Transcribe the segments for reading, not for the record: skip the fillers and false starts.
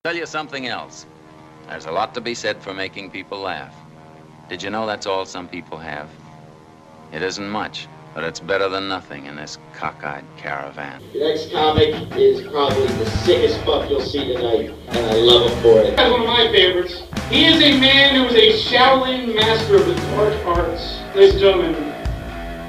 Tell you something else. There's a lot to be said for making people laugh. Did you know that's all some people have? It isn't much, but it's better than nothing in this cockeyed caravan. The next comic is probably the sickest fuck you'll see tonight, and I love him for it. That's one of my favorites. He is a man who is a Shaolin master of the dark arts. Ladies and gentlemen,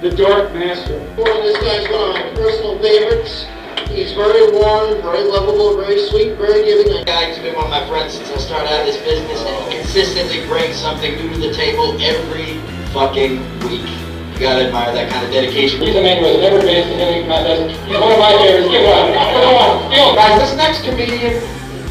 the Dark Master. Well, this guy's one of my personal favorites. He's very warm, very lovable, very sweet, very giving. A guy who's been one of my friends since I started out this business, and he consistently brings something new to the table every fucking week. You gotta admire that kind of dedication. He's a man who has never been to any contest. He's one of my favorites. Give one. Come on. Yo, guys, this next comedian,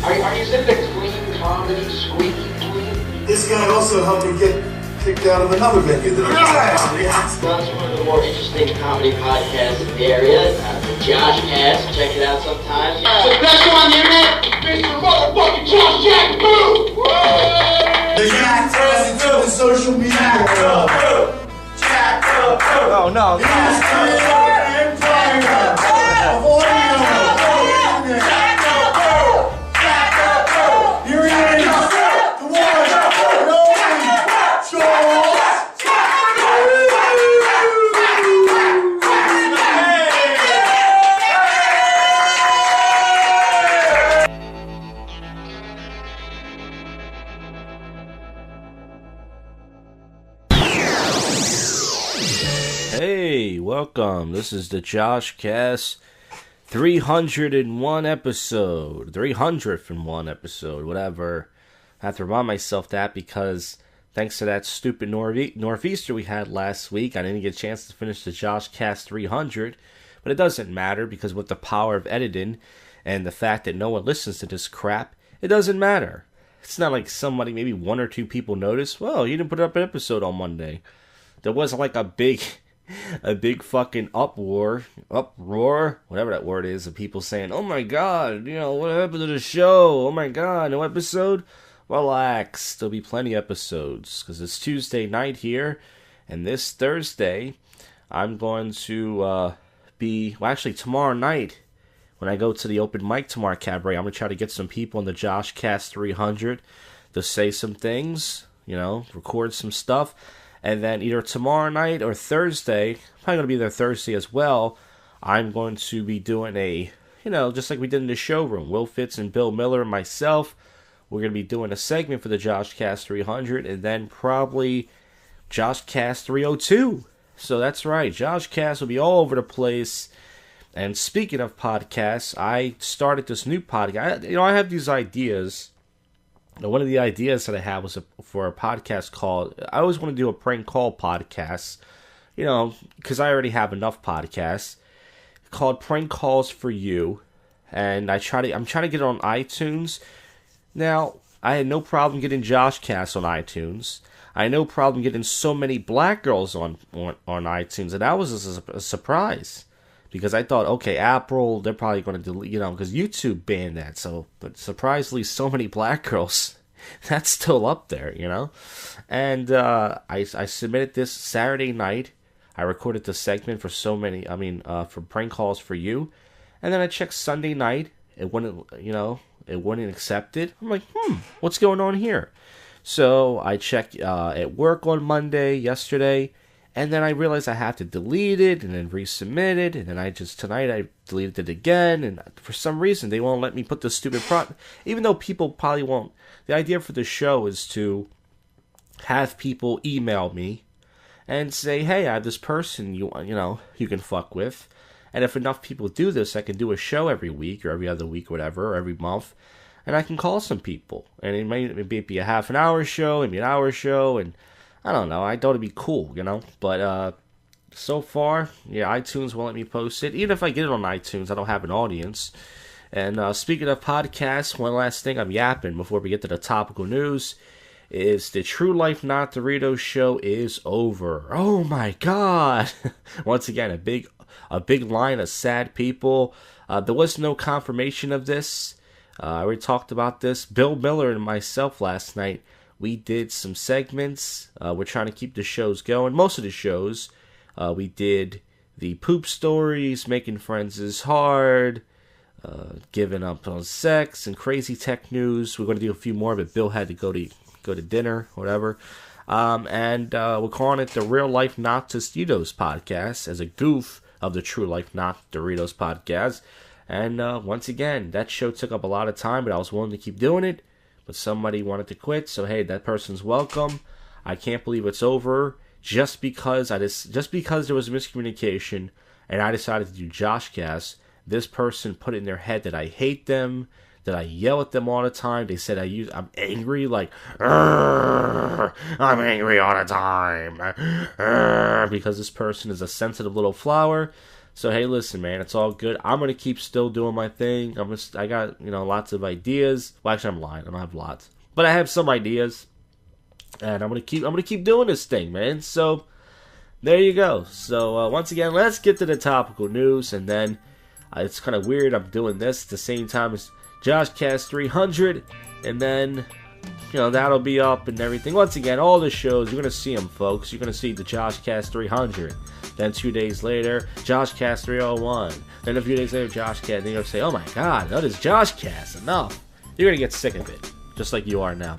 are you saying the clean comedy, squeaky clean? This guy also helped me get kicked out of another venue that That's one of the more interesting comedy podcasts in the area. The JoshCast. Check it out sometime. The best show on the internet, Mr. Motherfucking Josh Jack Boo! The Jack turns into the social media world. Oh, no. Hey, welcome. This is the JoshCast 301 episode. 301 episode, whatever. I have to remind myself that because thanks to that stupid northeaster we had last week, I didn't get a chance to finish the JoshCast 300. But it doesn't matter because with the power of editing and the fact that no one listens to this crap, it doesn't matter. It's not like somebody, maybe one or two people notice, well, you didn't put up an episode on Monday. There wasn't like a big fucking uproar, whatever that word is, of people saying, oh my god, what happened to the show? Oh my god, no episode? Relax, there'll be plenty of episodes, because it's Tuesday night here, and this Thursday, I'm going to actually tomorrow night, when I go to the open mic tomorrow cabaret, I'm going to try to get some people in the JoshCast 300 to say some things, record some stuff. And then either tomorrow night or Thursday, probably going to be there Thursday as well, I'm going to be doing a, just like we did in the showroom. Will Fitz and Bill Miller and myself, we're going to be doing a segment for the JoshCast 300 and then probably JoshCast 302. So that's right, JoshCast will be all over the place. And speaking of podcasts, I started this new podcast. I have these ideas. One of the ideas that I had was for a podcast called, I always want to do a prank call podcast, because I already have enough podcasts, called Prank Calls for You, and I'm trying to get it on iTunes. Now, I had no problem getting JoshCast on iTunes. I had no problem getting so many black girls on iTunes, and that was a surprise. Because I thought, okay, Apple, they're probably going to delete, because YouTube banned that. But surprisingly, so many black girls, that's still up there, And I submitted this Saturday night. I recorded the segment for for Prank Calls for You. And then I checked Sunday night. It wouldn't, it wouldn't accept it. I'm like, what's going on here? So I checked at work on Monday, yesterday. And then I realized I have to delete it and then resubmit it. And then tonight I deleted it again. And for some reason, they won't let me put the stupid even though people probably won't. The idea for the show is to have people email me and say, hey, I have this person you can fuck with. And if enough people do this, I can do a show every week or every other week, whatever, or every month. And I can call some people. And it might be a half an hour show, maybe an hour show, and I don't know. I thought it'd be cool, But so far, iTunes won't let me post it. Even if I get it on iTunes, I don't have an audience. And speaking of podcasts, one last thing I'm yapping before we get to the topical news is the True Life Not Doritos show is over. Oh my god! Once again, a big line of sad people. There was no confirmation of this. I already talked about this. Bill Miller and myself last night, we did some segments. We're trying to keep the shows going. Most of the shows, we did the poop stories, Making Friends is Hard, giving up on sex and crazy tech news. We're going to do a few more, but Bill had to go to dinner, whatever. And we're calling it the Real Life Not Tostitos podcast as a goof of the True Life Not Doritos podcast. And once again, that show took up a lot of time, but I was willing to keep doing it. But somebody wanted to quit, so hey, that person's welcome. I can't believe it's over just because there was a miscommunication, and I decided to do JoshCast. This person put in their head that I hate them, that I yell at them all the time. They said I'm angry, like, I'm angry all the time, because this person is a sensitive little flower. So hey, listen, man, it's all good. I'm gonna keep still doing my thing. I got lots of ideas. Well, actually, I'm lying. I don't have lots, but I have some ideas, and I'm gonna keep doing this thing, man. So there you go. So once again, let's get to the topical news, and then it's kind of weird. I'm doing this at the same time as JoshCast 300, and then that'll be up and everything. Once again, all the shows, you're gonna see them, folks. You're gonna see the JoshCast 300. Then 2 days later, JoshCast 301. Then a few days later, JoshCast. Then you're gonna say, "Oh my God, that is JoshCast enough." You're gonna get sick of it, just like you are now.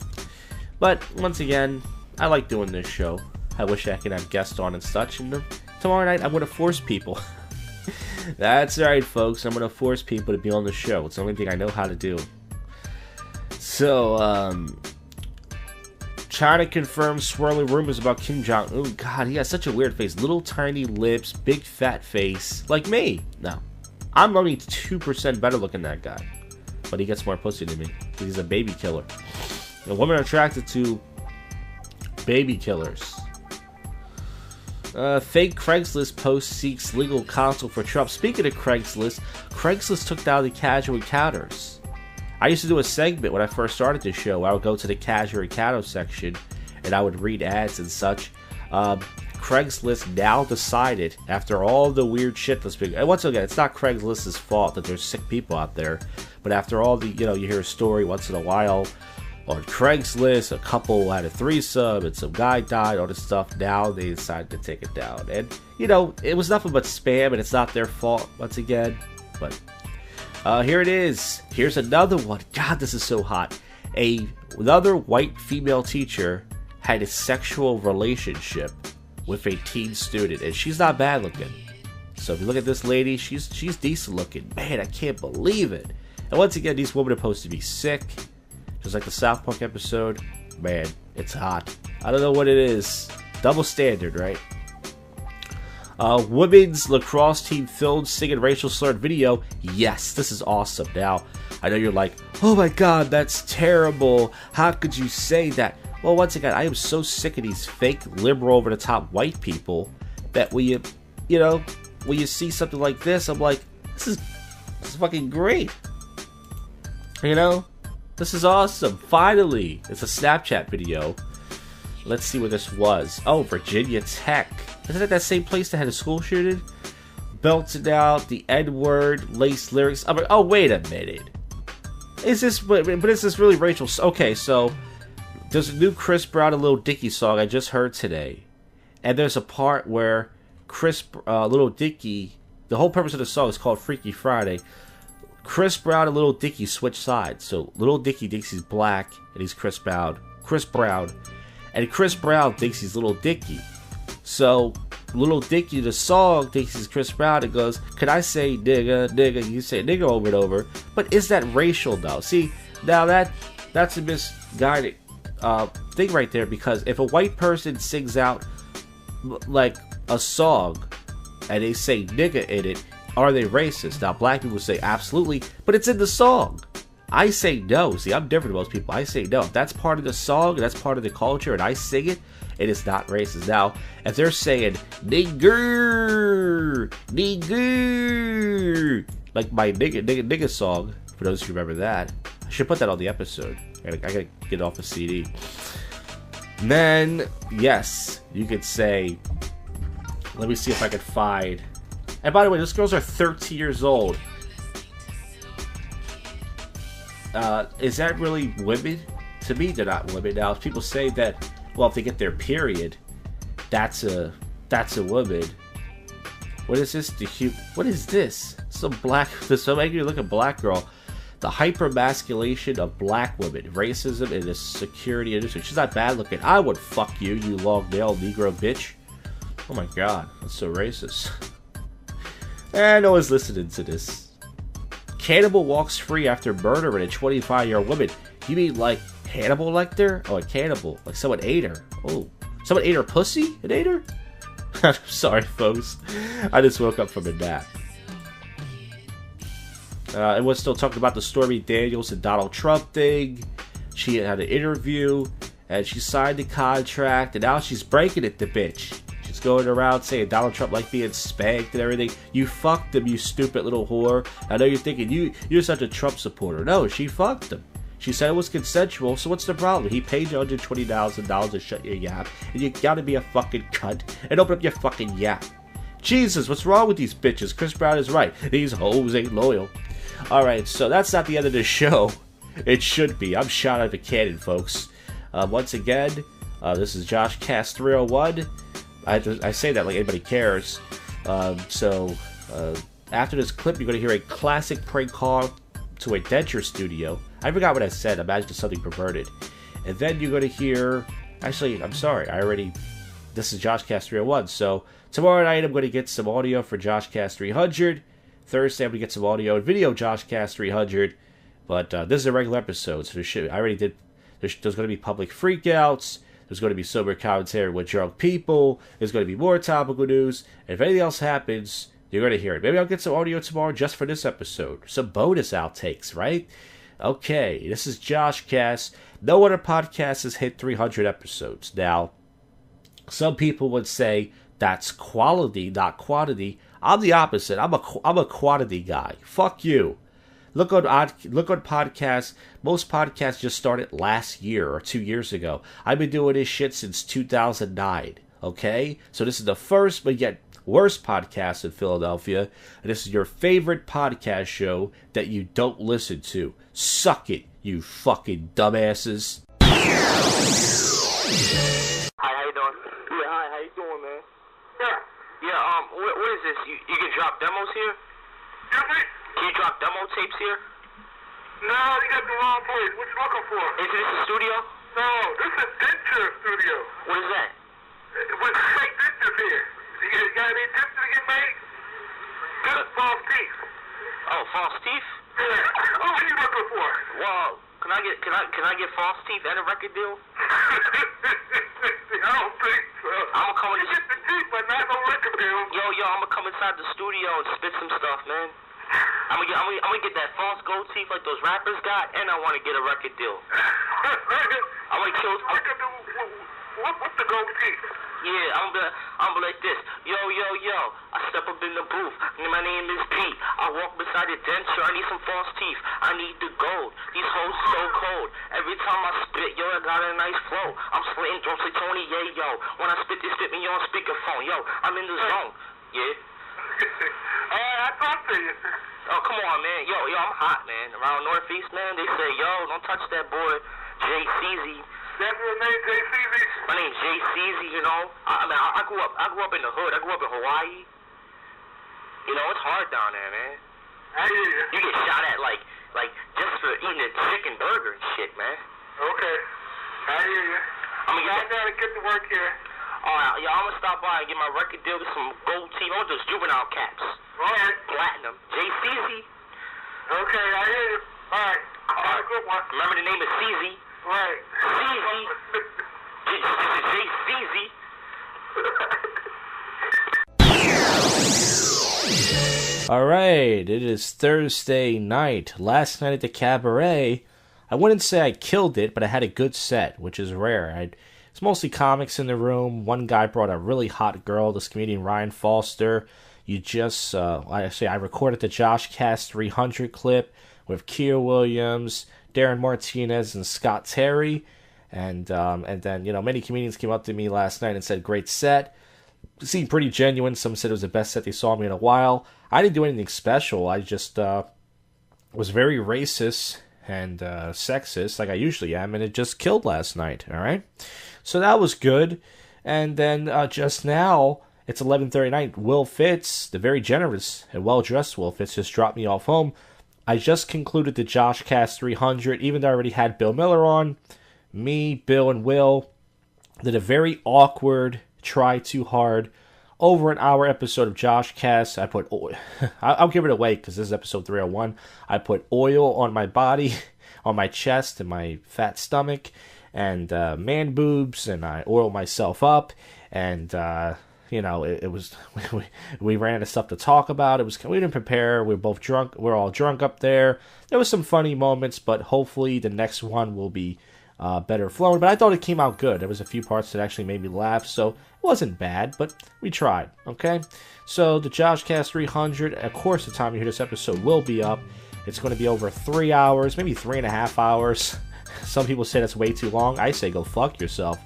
But once again, I like doing this show. I wish I could have guests on and such. And tomorrow night, I'm gonna force people. That's right, folks. I'm gonna force people to be on the show. It's the only thing I know how to do. So, China confirms swirling rumors about Kim Jong-un. God, he has such a weird face. Little tiny lips, big fat face. Like me. No. I'm only 2% better looking than that guy. But he gets more pussy than me. He's a baby killer. A woman attracted to baby killers. Fake Craigslist post seeks legal counsel for Trump. Speaking of Craigslist, Craigslist took down the casual encounters. I used to do a segment when I first started this show. I would go to the casual encounter section and I would read ads and such. Craigslist now decided, after all the weird shit that's been... And once again, it's not Craigslist's fault that there's sick people out there. But after all the, you hear a story once in a while on Craigslist, a couple had a threesome and some guy died, all this stuff. Now they decided to take it down. And, it was nothing but spam, and it's not their fault, once again. But... here it is. Here's another one. God, this is so hot. Another white female teacher had a sexual relationship with a teen student, and she's not bad looking. So if you look at this lady, she's decent looking. Man, I can't believe it. And once again, these women are supposed to be sick, just like the South Park episode. Man, it's hot. I don't know what it is. Double standard, right? Women's lacrosse team filmed singing racial slurred video. Yes, this is awesome. Now, I know you're like, oh my God, that's terrible. How could you say that? Well, once again, I am so sick of these fake liberal over the top white people that when you see something like this, I'm like, this is fucking great. This is awesome. Finally, it's a Snapchat video. Let's see what this was. Oh, Virginia Tech. Isn't it that same place that had a school shooting? Belted out the N-word, laced lyrics. I'm like, oh, wait a minute. Is this, but is this really Rachel? Okay, so there's a new Chris Brown and Lil Dicky song I just heard today. And there's a part where Lil Dicky, the whole purpose of the song is called Freaky Friday. Chris Brown and Lil Dicky switch sides. So Lil Dicky thinks he's black and he's Chris Brown. And Chris Brown thinks he's Lil Dicky. So, Lil Dicky, the song, thinks he's Chris Brown and goes, can I say nigga? You say nigga over and over. But is that racial, though? See, now that's a misguided thing right there, because if a white person sings out, like, a song, and they say nigga in it, are they racist? Now, black people say absolutely, but it's in the song. I say no. See, I'm different than most people. I say no. If that's part of the song, that's part of the culture, and I sing it, it is not racist. Now, if they're saying nigger, like my nigga song, for those who remember that, I should put that on the episode. I gotta get it off the CD. And then, yes, you could say, let me see if I can find. And by the way, those girls are 13 years old. Is that really women? To me, they're not women. Now, people say that, well, if they get their period, that's a woman. What is this? What is this? Some angry looking black girl. The hyper-masculation of black women. Racism in the security industry. She's not bad looking. I would fuck you, you long-nailed Negro bitch. Oh my god, that's so racist. And no one's listening to this. Cannibal walks free after murdering a 25-year-old woman. You mean like Hannibal Lecter? Oh, a cannibal. Like someone ate her. Oh, someone ate her pussy and ate her? I'm sorry, folks. I just woke up from a nap. And we're still talking about the Stormy Daniels and Donald Trump thing. She had an interview, and she signed the contract, and now she's breaking it, the bitch. She's going around saying Donald Trump like being spanked and everything. You fucked him, you stupid little whore. I know you're thinking you're such a Trump supporter. No, she fucked him. She said it was consensual, so what's the problem? He paid you $120,000 to shut your yap, and you gotta be a fucking cunt and open up your fucking yap. Jesus, what's wrong with these bitches? Chris Brown is right. These hoes ain't loyal. Alright, so that's not the end of the show. It should be. I'm shot out of a cannon, folks. Once again, this is JoshCast 301. I say that like anybody cares. So after this clip, you're going to hear a classic prank call to a denture studio. I forgot what I said. Imagine something perverted. And then you're going to hear... Actually, I'm sorry. This is JoshCast 301. So tomorrow night, I'm going to get some audio for JoshCast 300. Thursday, I'm going to get some audio and video JoshCast 300. But this is a regular episode. So I already did... There's going to be public freakouts. There's going to be sober commentary with drunk people. There's going to be more topical news. And if anything else happens, you're going to hear it. Maybe I'll get some audio tomorrow just for this episode. Some bonus outtakes, right? Okay, this is JoshCast. No other podcast has hit 300 episodes. Now, some people would say that's quality, not quantity. I'm the opposite. I'm a quantity guy. Fuck you. Look on podcasts. Most podcasts just started last year or 2 years ago. I've been doing this shit since 2009. Okay? So this is the first but yet worst podcast in Philadelphia. And this is your favorite podcast show that you don't listen to. Suck it, you fucking dumbasses. Hi, how you doing? Yeah, hi, how you doing, man? Yeah, what is this? You can drop demos here? Excuse me? Can you drop demo tapes here? No, you got the wrong place. What you looking for? Is this a studio? No, this is denture studio. What is that? With fake dentures here. You got any dentures to get made? Just false teeth. Oh, false teeth? Yeah. What are you looking for? Well, can I get false teeth and a record deal? I don't think so. I'm gonna come in. You get the teeth, but not no record deal. Yo, I'm gonna come inside the studio and spit some stuff, man. I'm gonna get that false gold teeth like those rappers got, and I want to get a record deal. I'm gonna kill. What's the gold teeth? Yeah, I'm gonna like this. Yo. I step up in the booth. My name is Pete. I walk beside the denture. I need some false teeth. I need the gold. These hoes so cold. Every time I spit, yo, I got a nice flow. I'm slitting drums like Tony, yeah, yo. When I spit, they spit me on speakerphone. Yo, I'm in the zone. Yeah. I talk to you. Oh, come on, man. Yo, I'm hot, man. Around Northeast, man, they say, yo, don't touch that boy, Jay CZ. That's your name, J.C.Z.? My name's Jay CZ, you know. I grew up in the hood. I grew up in Hawaii. You know, it's hard down there, man. I hear you. You get shot at like just for eating a chicken burger and shit, man. Okay. I hear you. I gotta get to work here. Alright, yo, I'm gonna stop by and get my record deal with some gold teeth. I want those juvenile caps. Alright. Platinum. JCZ. Okay, I hear you. Alright. Have a good one. Remember the name is CZ. Right. CZ. JCZ. Alright, it is Thursday night. Last night at the cabaret, I wouldn't say I killed it, but I had a good set, which is rare. It's mostly comics in the room. One guy brought a really hot girl, this comedian Ryan Foster. I recorded the JoshCast 300 clip with Keir Williams, Darren Martinez, and Scott Terry. And then, many comedians came up to me last night and said, great set. It seemed pretty genuine. Some said it was the best set they saw me in a while. I didn't do anything special. I just was very racist and sexist, like I usually am, and it just killed last night, all right? So that was good. And then just now, It's 11:30 night. Will Fitz, the very generous and well-dressed Will Fitz, just dropped me off home. I just concluded the JoshCast 300, even though I already had Bill Miller on. Me, Bill, and Will did a very awkward, try too hard, over an hour episode of JoshCast. I put oil. I'll give it away because this is episode 301. I put oil on my body, on my chest, and my fat stomach, and man boobs, and I oiled myself up, and it was we ran out of stuff to talk about. We didn't prepare. We were both drunk. We're all drunk up there. There was some funny moments, but hopefully the next one will be better flown. But I thought it came out good. There was a few parts that actually made me laugh, so it wasn't bad. But we tried. Okay, so the JoshCast 300. Of course, the time you hear this episode will be up. It's going to be over 3 hours, maybe 3.5 hours. Some people say that's way too long. I say go fuck yourself.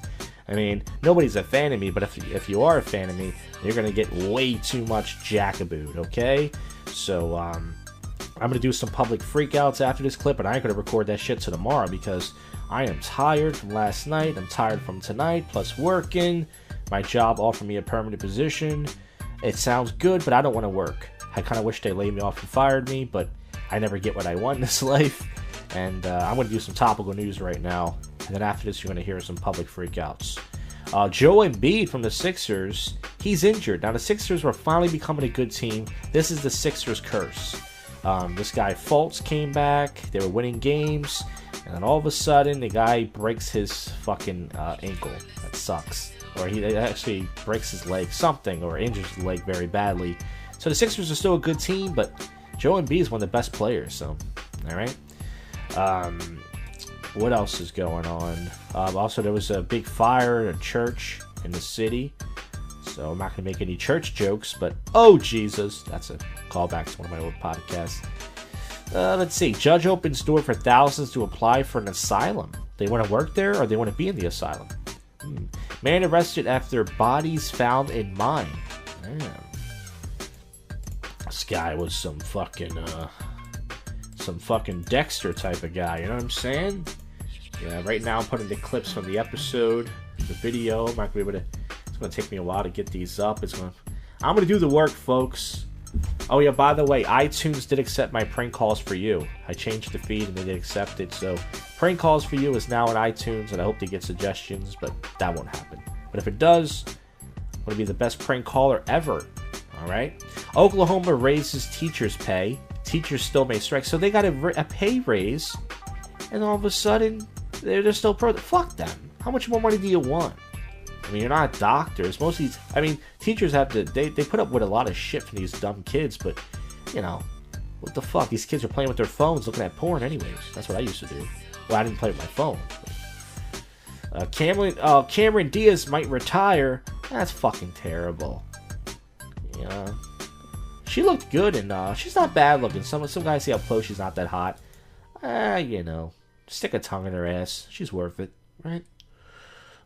I mean, nobody's a fan of me, but if you are a fan of me, you're going to get way too much jackabooed, okay? So, I'm going to do some public freakouts after this clip, and I ain't going to record that shit till tomorrow because I am tired from last night. I'm tired from tonight, plus working. My job offered me a permanent position. It sounds good, but I don't want to work. I kind of wish they laid me off and fired me, but I never get what I want in this life. And I'm going to do some topical news right now. And then after this, you're going to hear some public freakouts. Joel Embiid from the Sixers, he's injured. Now, the Sixers were finally becoming a good team. This is the Sixers curse. This guy Fultz came back. They were winning games. And then all of a sudden, the guy breaks his fucking ankle. That sucks. Or he actually breaks his leg, something, or injures his leg very badly. So the Sixers are still a good team, but Joel Embiid is one of the best players. So, all right. What else is going on? Also, there was a big fire at a church in the city. So I'm not going to make any church jokes, but oh, Jesus. That's a callback to one of my old podcasts. Let's see. Judge opens door for thousands to apply for an asylum. They want to work there or they want to be in the asylum? Man arrested after bodies found in mine. Man. This guy was some fucking Dexter type of guy, you know what I'm saying? Yeah, right now I'm putting the clips from the episode, the video. I'm not gonna be able to. It's gonna take me a while to get these up. I'm gonna do the work, folks. Oh yeah, by the way, iTunes did accept my prank calls for you. I changed the feed and they did accept it. So prank calls for you is now on iTunes, and I hope they get suggestions, but that won't happen. But if it does, I'm gonna be the best prank caller ever. All right. Oklahoma raises teachers' pay. Teachers still may strike, so they got a pay raise, and all of a sudden they're still fuck them. How much more money do you want? I mean, you're not doctors. Most of these, I mean, teachers have to. They put up with a lot of shit from these dumb kids, but you know, what the fuck? These kids are playing with their phones, looking at porn. Anyways, that's what I used to do. Well, I didn't play with my phone. Cameron Diaz might retire. That's fucking terrible. Yeah. She looked good, and she's not bad looking. Some guys see up close she's not that hot. Stick a tongue in her ass. She's worth it, right?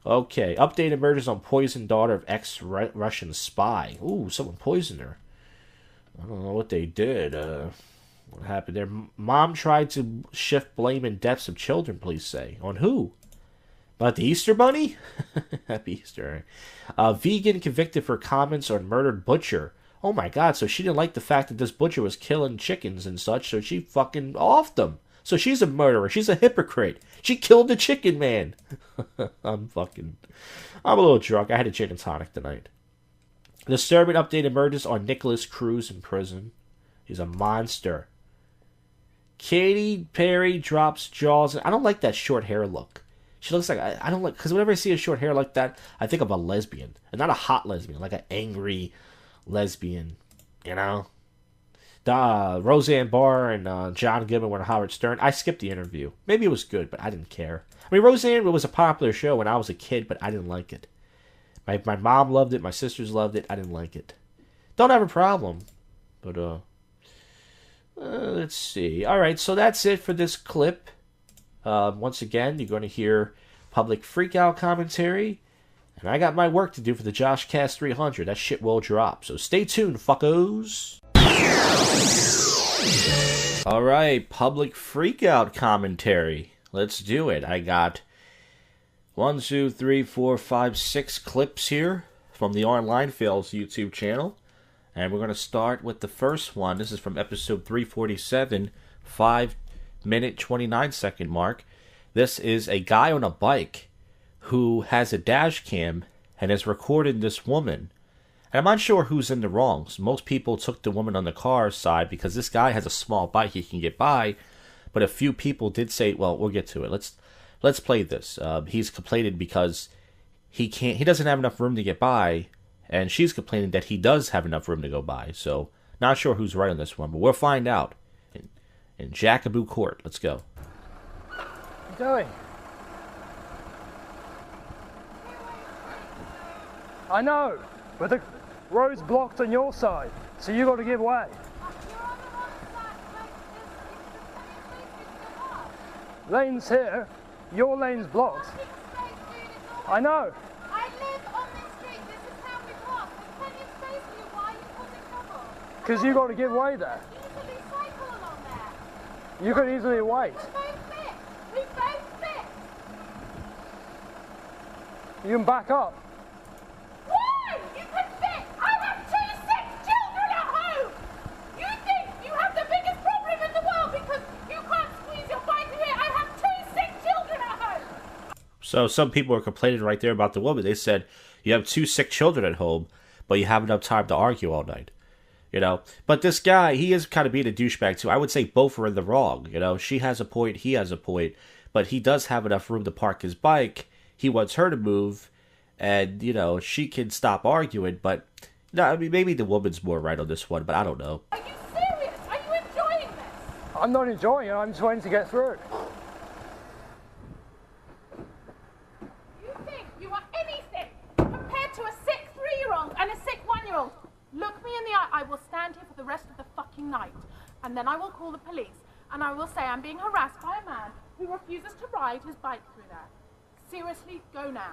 Okay, update emerges on poisoned daughter of ex-Russian spy. Ooh, someone poisoned her. I don't know what they did. What happened there? Mom tried to shift blame and deaths of children, police say. On who? About the Easter Bunny? Happy Easter. Vegan convicted for comments on murdered butcher. Oh my god, so she didn't like the fact that this butcher was killing chickens and such, so she fucking offed them. So she's a murderer. She's a hypocrite. She killed the chicken man. I'm a little drunk. I had a chicken tonic tonight. Disturbing update emerges on Nicholas Cruz in prison. He's a monster. Katy Perry drops Jaws. I don't like that short hair look. She looks like, I don't like, because whenever I see a short hair like that, I think of a lesbian. And not a hot lesbian, like an angry lesbian, you know? Roseanne Barr and John Goodman were on Howard Stern. I skipped the interview. Maybe it was good, but I didn't care. I mean, Roseanne was a popular show when I was a kid, but I didn't like it. My mom loved it. My sisters loved it. I didn't like it. Don't have a problem. But, let's see. All right, so that's it for this clip. Once again, you're going to hear public freakout commentary. And I got my work to do for the JoshCast 300. That shit will drop. So stay tuned, fuckos. Alright, public freakout commentary. Let's do it. I got 1, 2, 3, 4, 5, 6 clips here. from the Online Fails YouTube channel. And we're going to start with the first one. This is from episode 347, 5-minute, 29-second mark. This is a guy on a bike who has a dash cam and has recorded this woman. And I'm not sure who's in the wrong. Most people took the woman on the car side because this guy has a small bike he can get by. But a few people did say, well, we'll get to it. Let's play this. He's complaining because he doesn't have enough room to get by, and she's complaining that he does have enough room to go by. So, not sure who's right on this one, but we'll find out in Jackaboo Court. Let's go. What are you doing? I know, but the road's blocked on your side, so you got to give way. Lane's here, your lane's blocked. I know. I live on this street, this is how we park. There's plenty of space for you, why are you causing trouble? Because you got to give way there. Easily cycle along there. You could easily wait. We both fit. We both fit. You can back up. Why? You can fit. I have 2 sick children at home. You think you have the biggest problem in the world because you can't squeeze your bike in here. I have 2 sick children at home. So some people are complaining right there about the woman. They said, you have 2 sick children at home, but you have enough time to argue all night. You know, but this guy, he is kind of being a douchebag too. I would say both are in the wrong. You know, she has a point, he has a point, but he does have enough room to park his bike. He wants her to move, and, you know, she can stop arguing, but, no, I mean, maybe the woman's more right on this one, but I don't know. Are you serious? Are you enjoying this? I'm not enjoying it, I'm just waiting to get through. You think you are anything compared to a sick 3-year-old and a sick 1-year-old? Look me in the eye. I will stand here for the rest of the fucking night. And then I will call the police. And I will say I'm being harassed by a man who refuses to ride his bike through there. Seriously, go now.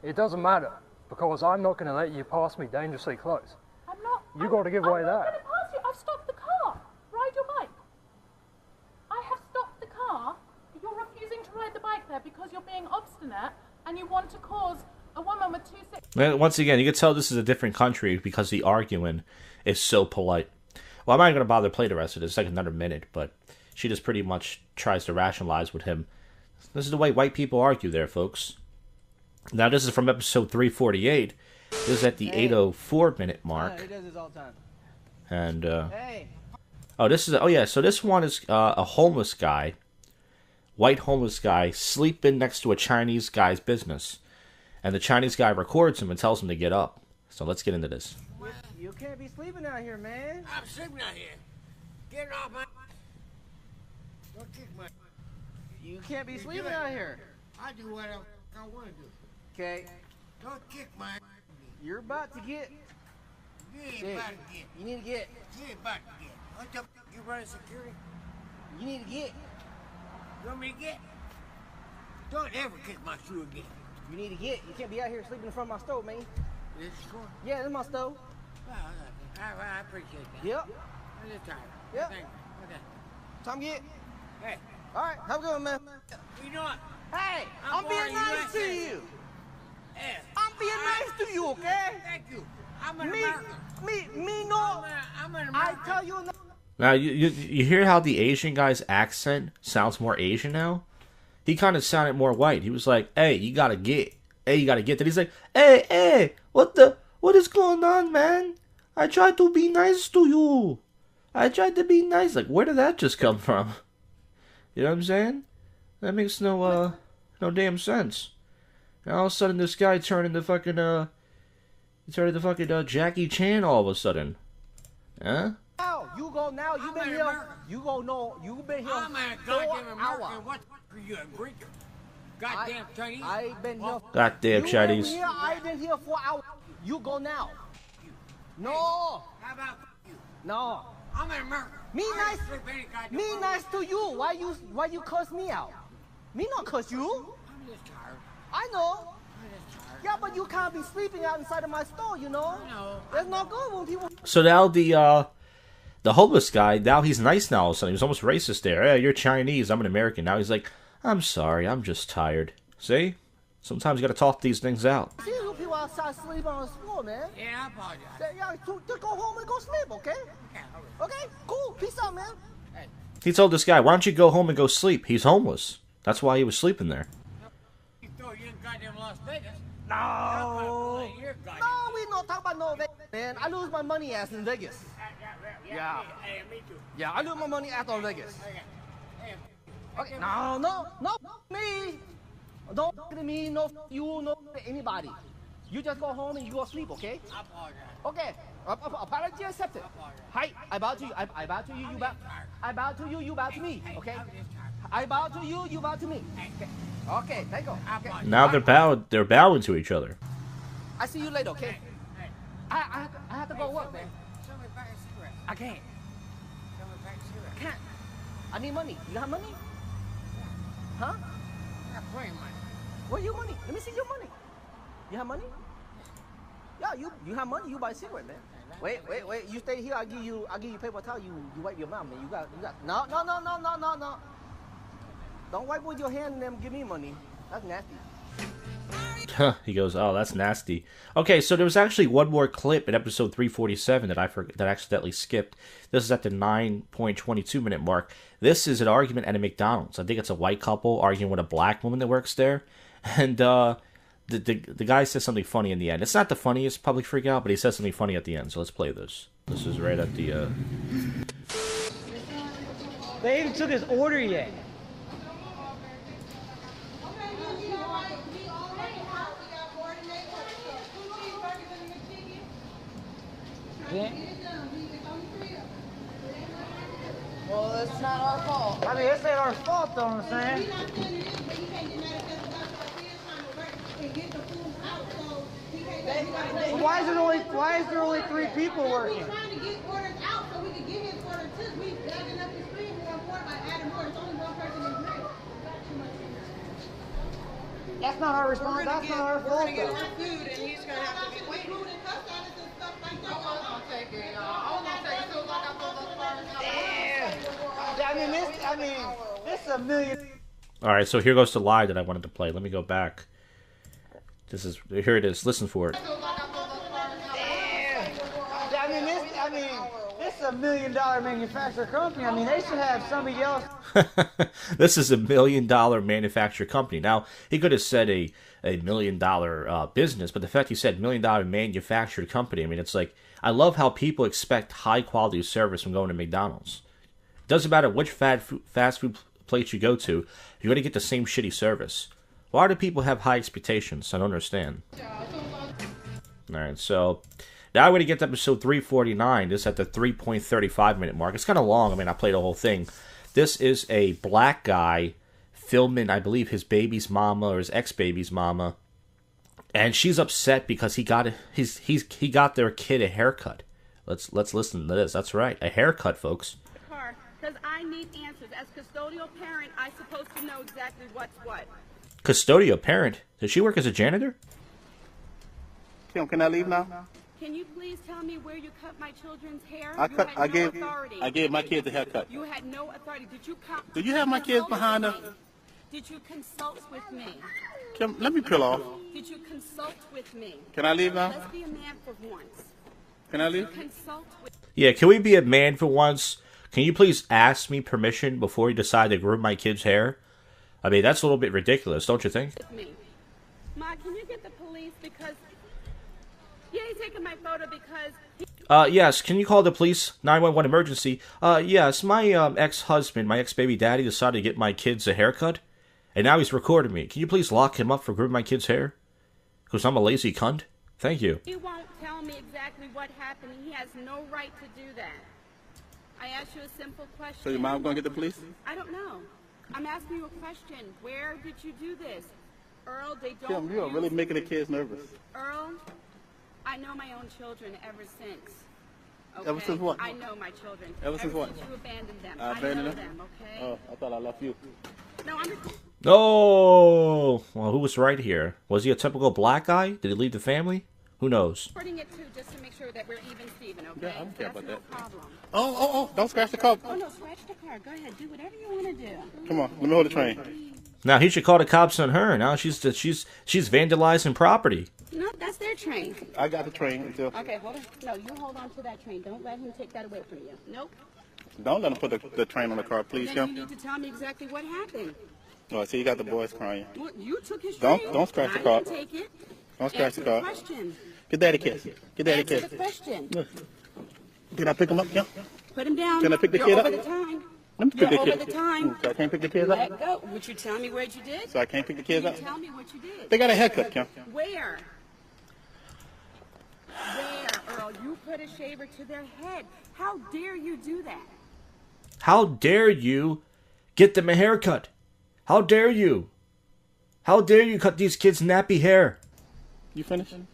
It doesn't matter, because I'm not going to let you pass me dangerously close. I'm not. You got to give way I'm there. not going to pass you. I've stopped the car. Ride your bike. I have stopped the car. You're refusing to ride the bike there because you're being obstinate and you want to cause a woman with 2 sick... Once again, you can tell this is a different country because the arguing is so polite. Well, I'm not going to bother to play the rest of this. It's like another minute, but she just pretty much tries to rationalize with him. This is the way white people argue there, folks. Now, this is from episode 348. This is at the 8:04-minute mark. He does this all the time. And, Hey. oh, this is... Oh, yeah, so this one is a homeless guy. White homeless guy sleeping next to a Chinese guy's business. And the Chinese guy records him and tells him to get up. So let's get into this. You can't be sleeping out here, man. I'm sleeping out here. Get off my... Don't kick my... You can't be sleeping out here. I do whatever I want to do. Okay. Don't kick my... You're about to get... You ain't Hey, about to get. you need to get... You ain't about to get. What the... You running security? You need to get... You want me to get? Don't ever kick my shoe again. You need to get... You can't be out here sleeping in front of my stove, man. This is cool. Yeah, this is my stove. Well, I appreciate that. Yep. I'm just tired. Yep. Thank you. Okay. Time to get... Hey, Alright, have a good one, man. you know what? Hey, I'm born being nice to USA. you. Hey, I'm being nice to you, okay? thank you. I'm an Me, American. me no. I'm an I American. tell you... Now, you hear how the Asian guy's accent sounds more Asian now? He kind of sounded more white. He was like, hey, you gotta get. Hey, you gotta get. Then he's like, hey, what is going on, man? I tried to be nice to you. I tried to be nice. Like, where did that just come from? You know what I'm saying? That makes no damn sense. And all of a sudden, this guy turned into fucking, Jackie Chan all of a sudden. Huh? Now, you go now. You've been an here. American. You go no. You've been here I'm a 4 goddamn American. hours. What are you, a Greek? Goddamn Chinese? I've been here. Goddamn You Chinese. been here, I've been here 4 hours. You go now. No, How about you? no. I'm an American. Me I nice. don't sleep any goddamn Me room. nice to you. Why you cuss me out? Me not cuss you. I'm just tired. I know. I'm just tired. Yeah, but you can't be sleeping out inside of my store, you know. I know. That's not good when people. So now the homeless guy, now he's nice now all of a sudden. He was almost racist there. Hey, you're Chinese, I'm an American. Now he's like, I'm sorry, I'm just tired. See? Sometimes you gotta talk these things out. See you people outside sleeping on the floor, man. Yeah, I apologize. Yeah, to go home and go sleep, okay? Okay, cool. Peace out, man. He told this guy, why don't you go home and go sleep? He's homeless. That's why he was sleeping there. You throw you in goddamn Las Vegas. No, we not talking about no Vegas, man. I lose my money ass in Vegas. Yeah. Hey, me too. Yeah, I lose my money ass on Vegas. Okay, no, me. Don't to me, no you, no to anybody. You just go home and you go sleep, okay? I apologize. Okay, apology accepted. Hi, I bow to you. I bow to you. You bow. I bow to you. You bow to me. Okay. I bow to you. You bow to me. Okay. Thank you. Okay. Now they're bowing to each other. I see you later. Okay. I have to go work, man. Show me back a cigarette. I can't. Show me back a cigarette. I can't. I need money. You have money? Huh? I got plenty of money. Where your money? Let me see your money. You have money? Yeah, you have money. You buy cigarette, man. Wait. You stay here. I give you paper towel. You wipe your mouth, man. You got. No. Don't wipe with your hand and then give me money. That's nasty. He goes, oh, that's nasty. Okay, so there was actually one more clip in episode 347 that I accidentally skipped. This is at the 9.22 minute mark. This is an argument at a McDonald's. I think it's a white couple arguing with a black woman that works there. And the guy says something funny in the end. It's not the funniest public freak out, but he says something funny at the end. So let's play this. This is right at the... They even took his order yet. Well, it's not our fault. I mean, it's ain't our fault, though, I'm saying. Why is there only 3 people working? We're trying to get orders out so we can give his order too. We bagging up the screen more important by adding more. It's only one person in here. That's not our response. That's not our fault, though. Food, and he's gonna have to get waiting. This is a million. Alright, so here goes the lie that I wanted to play. Let me go back. Here it is. Listen for it. This is a $1 million manufacturer company. I mean, they should have somebody else. This is $1 million manufacturer company. Now, he could have said a $1 million business, but the fact he said $1 million manufactured company, I mean, it's like, I love how people expect high quality service from going to McDonald's. It doesn't matter which fast food place you go to, you're going to get the same shitty service. Why do people have high expectations? I don't understand. Alright, so now we're going to get to episode 349. This is at the 3.35 minute mark. It's kind of long. I mean, I played the whole thing. This is a black guy filming, I believe, his baby's mama or his ex-baby's mama. And she's upset because he got their kid a haircut. Let's listen to this. That's right, a haircut, folks. Because I need answers. As custodial parent, I'm supposed to know exactly what's what. Custodial parent? Does she work as a janitor? Kim, can I leave now? Can you please tell me where you cut my children's hair? I gave my kids a haircut. You had no authority. Did you come? Do you have my kids behind us? Did you consult with me? Kim, let me peel off. Did you consult with me? Can I leave now? Let's be a man for once. Can I leave? Consult with. Yeah, can we be a man for once? Can you please ask me permission before you decide to groom my kid's hair? I mean, that's a little bit ridiculous, don't you think? Ma, can you get the police because... Yeah, he's taking my photo because... Yes, can you call the police? 911 emergency. Yes, my ex-husband, my ex-baby daddy decided to get my kids a haircut. And now he's recording me. Can you please lock him up for grooming my kid's hair? Because I'm a lazy cunt. Thank you. He won't tell me exactly what happened. He has no right to do that. I asked you a simple question. So your mom gonna get the police? I don't know. I'm asking you a question. Where did you do this? Earl, they don't... Kim, you are really making the kids nervous. Earl, I know my own children ever since. Okay? Ever since what? I know my children. Ever since what? Since you abandoned them. I abandoned them, okay? Oh, I thought I left you. No, I'm... Oh! Well, who was right here? Was he a typical black guy? Did he leave the family? Who knows? Reporting it too, just to make sure that we're even, Steven, okay? Yeah, I don't care about no that. Problem. Oh, don't scratch the car. Oh, no, scratch the car. Go ahead, do whatever you want to do. Come on, let me hold the train. Now he should call the cops on her. Now she's vandalizing property. No, that's their train. I got the train until. Okay, hold on. No, you hold on to that train. Don't let him take that away from you. Nope. Don't let him put the train on the car, please, Then Kim. you need to tell me exactly what happened. Oh, I see you got the boys crying. Well, you took his train. Don't scratch the I car. didn't take it. Don't scratch Answer the car. question. Get daddy a kiss. Get daddy a Answer kiss. the question. Look. Can I pick him up, Kim? Put him down. Can I pick the You're kid over up? the time. Let me pick You're the over kid. the time. So I can't pick the kids up? Let go. Would you tell me what you did? So I can't pick the kids You up? tell me what you did. They got a haircut, Kim. Where? Where, Earl? You put a shaver to their head. How dare you do that? How dare you get them a haircut? How dare you? How dare you cut these kids' nappy hair? You finished? And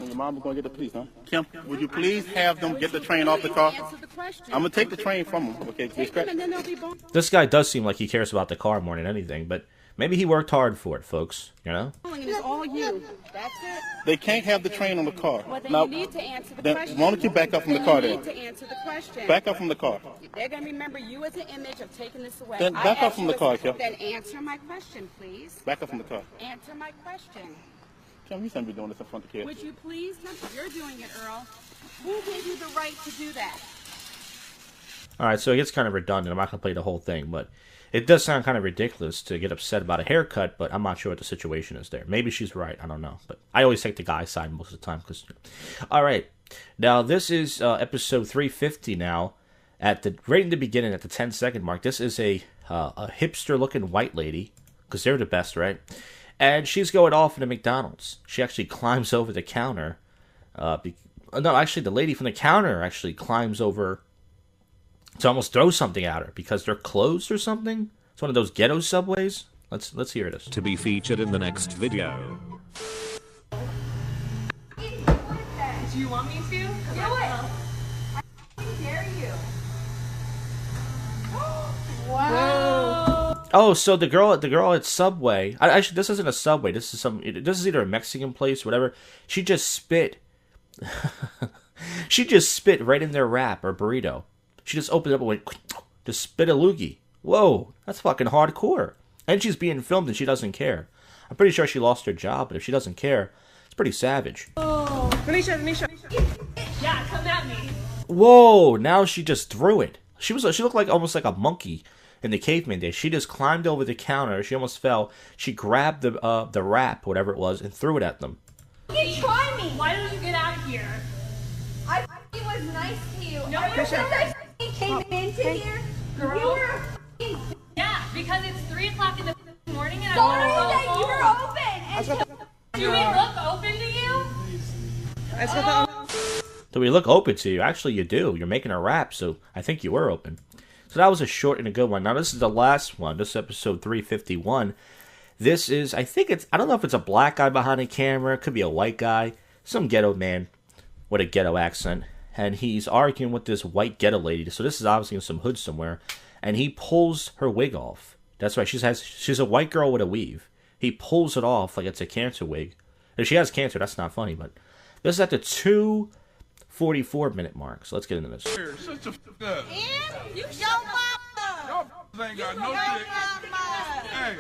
your mom is going to get the police, huh? Kim, would you please have them get the train off the car? I'm going to take the train from them, okay? Take them and then they'll be born. This guy does seem like he cares about the car more than anything, but maybe he worked hard for it, folks. You know? It's all you. That's it. They can't have the train on the car. Well, then Now, you need to answer the then question. why don't you back up from the car You then? need to answer the question. Back up from the car. They're going to remember you as an image of taking this away. Then back up from the car, Kim. Then answer my question, please. Back up from the car. Answer my question. Kim, you shouldn't be doing this in front of kids. Would you please? You're doing it, Earl. Who gave you the right to do that? Alright, so it gets kind of redundant. I'm not going to play the whole thing, but it does sound kind of ridiculous to get upset about a haircut, but I'm not sure what the situation is there. Maybe she's right. I don't know. But I always take the guy's side most of the time. Alright, now this is episode 350 now. Right in the beginning, at the 10-second mark, this is a hipster-looking white lady, because they're the best, right? And she's going off in a McDonald's. She actually climbs over the counter. No, actually, the lady from the counter actually climbs over to almost throw something at her because they're closed or something. It's one of those ghetto subways. Let's hear this. To be featured in the next video. Do you want me to? Do it! I dare you. Wow. Oh, so the girl at Subway. Actually, this isn't a Subway. This is either a Mexican place, or whatever. She just spit. She just spit right in their wrap or burrito. She just opened it up and went, just spit a loogie. Whoa, that's fucking hardcore. And she's being filmed and she doesn't care. I'm pretty sure she lost her job, but if she doesn't care, it's pretty savage. Oh. Let me show. Yeah, come at me. Whoa, now she just threw it. She looked like almost like a monkey in the caveman days. She just climbed over the counter. She almost fell. She grabbed the wrap, whatever it was, and threw it at them. You try me. Why don't you get out of here? I was nice to you. No, you came into here. Girl. You were yeah, because it's 3 o'clock in the morning and I want to go home. You were open. Do we look open to you? Do we look open to you? Actually, you do. You're making a rap, so I think you were open. So that was a short and a good one. Now, this is the last one. This is episode 351. This is, I don't know if it's a black guy behind the camera. It could be a white guy. Some ghetto man with a ghetto accent. And he's arguing with this white ghetto lady. So this is obviously in some hood somewhere. And he pulls her wig off. That's right. She's a white girl with a weave. He pulls it off like it's a cancer wig. If she has cancer, that's not funny. But this is at the 2:44 minute mark. So let's get into this. Shut your f*** up. You your mama. Y'all ain't got no shit. Hey,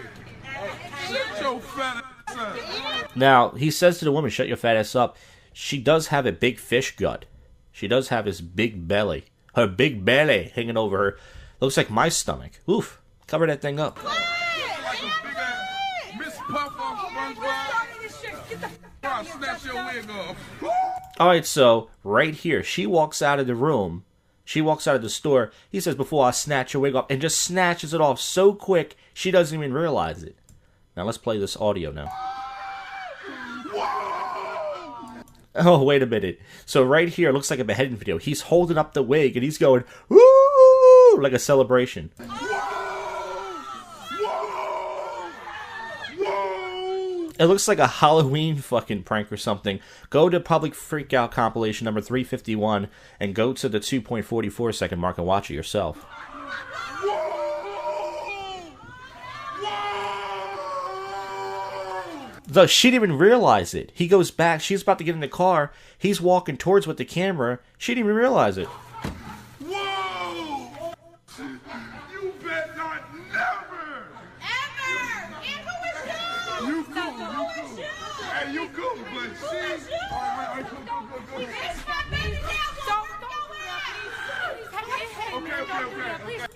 shut your fat ass up. Now, he says to the woman, shut your fat ass up. She does have a big fish gut. She does have this big belly. Her big belly hanging over her. Looks like my stomach. Oof. Cover that thing up. Like a big ass Miss Puff off SpongeBob. I'll snatch your wig off. Alright, so, right here, she walks out of the room. She walks out of the store. He says, before I snatch your wig off, and just snatches it off so quick, she doesn't even realize it. Now, let's play this audio now. Oh, wait a minute. So, right here, it looks like a beheading video. He's holding up the wig, and he's going, woo, like a celebration. It looks like a Halloween fucking prank or something. Go to Public Freakout compilation number 351 and go to the 2.44 second mark and watch it yourself. So she didn't even realize it. He goes back. She's about to get in the car. He's walking towards with the camera. She didn't even realize it. Whoa! You bet not never! Ever! And who is you? You cool. Okay, you good, but see? All right, go. Okay.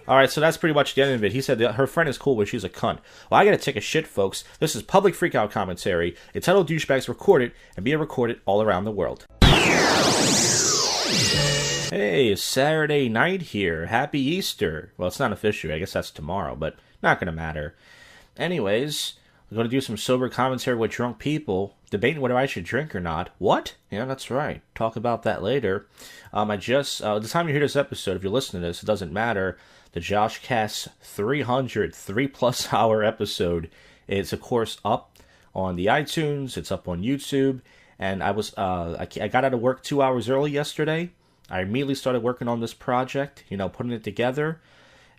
Alright, so that's pretty much the end of it. He said that her friend is cool, but she's a cunt. Well, I gotta take a shit, folks. This is public freakout commentary. Entitled Douchebags Recorded and being recorded all around the world. Hey, it's Saturday night here. Happy Easter. Well, it's not official. I guess that's tomorrow, but not gonna matter. Anyways, I'm gonna do some sober commentary with drunk people, debating whether I should drink or not. What? Yeah, that's right. Talk about that later. The time you hear this episode, if you're listening to this, it doesn't matter. The JoshCast 300 hour episode is, of course, up on the iTunes. It's up on YouTube. And I got out of work 2 hours early yesterday. I immediately started working on this project, putting it together.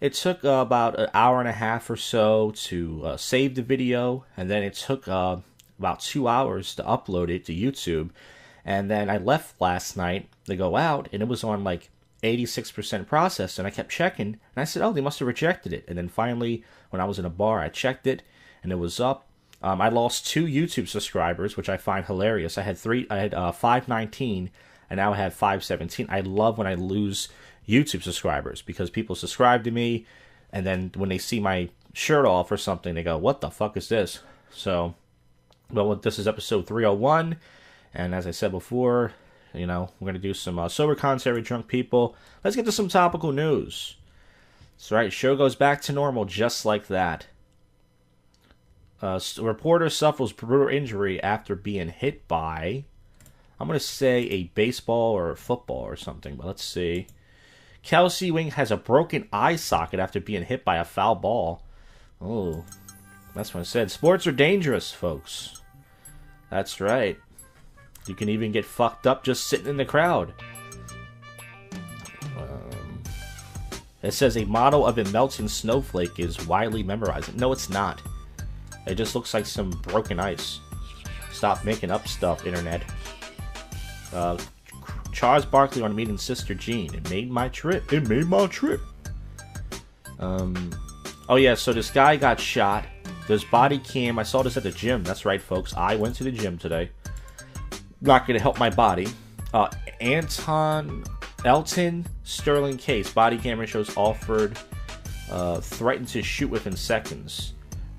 It took about an hour and a half or so to save the video. And then it took about 2 hours to upload it to YouTube. And then I left last night to go out, and it was on like 86% processed, and I kept checking, and I said, oh, they must have rejected it. And then finally, when I was in a bar, I checked it, and it was up. I lost 2 YouTube subscribers, which I find hilarious. I had 519, and now I have 517. I love when I lose YouTube subscribers, because people subscribe to me, and then when they see my shirt off or something, they go, what the fuck is this? So, well, this is episode 301, and as I said before, we're going to do some sober commentary with drunk people. Let's get to some topical news. That's right, show goes back to normal just like that. A reporter suffers brutal injury after being hit by, I'm going to say a baseball or a football or something, but let's see. Kelsey Wing has a broken eye socket after being hit by a foul ball. Oh, that's what I said. Sports are dangerous, folks. That's right. You can even get fucked up just sitting in the crowd. It says a model of a melting snowflake is widely memorized. No, it's not. It just looks like some broken ice. Stop making up stuff, internet. Charles Barkley on meeting Sister Jean. It made my trip. Oh yeah, so this guy got shot. There's body cam. I saw this at the gym. That's right, folks. I went to the gym today. Not going to help my body. Elton Sterling case. Body camera shows Alford threatened to shoot within seconds.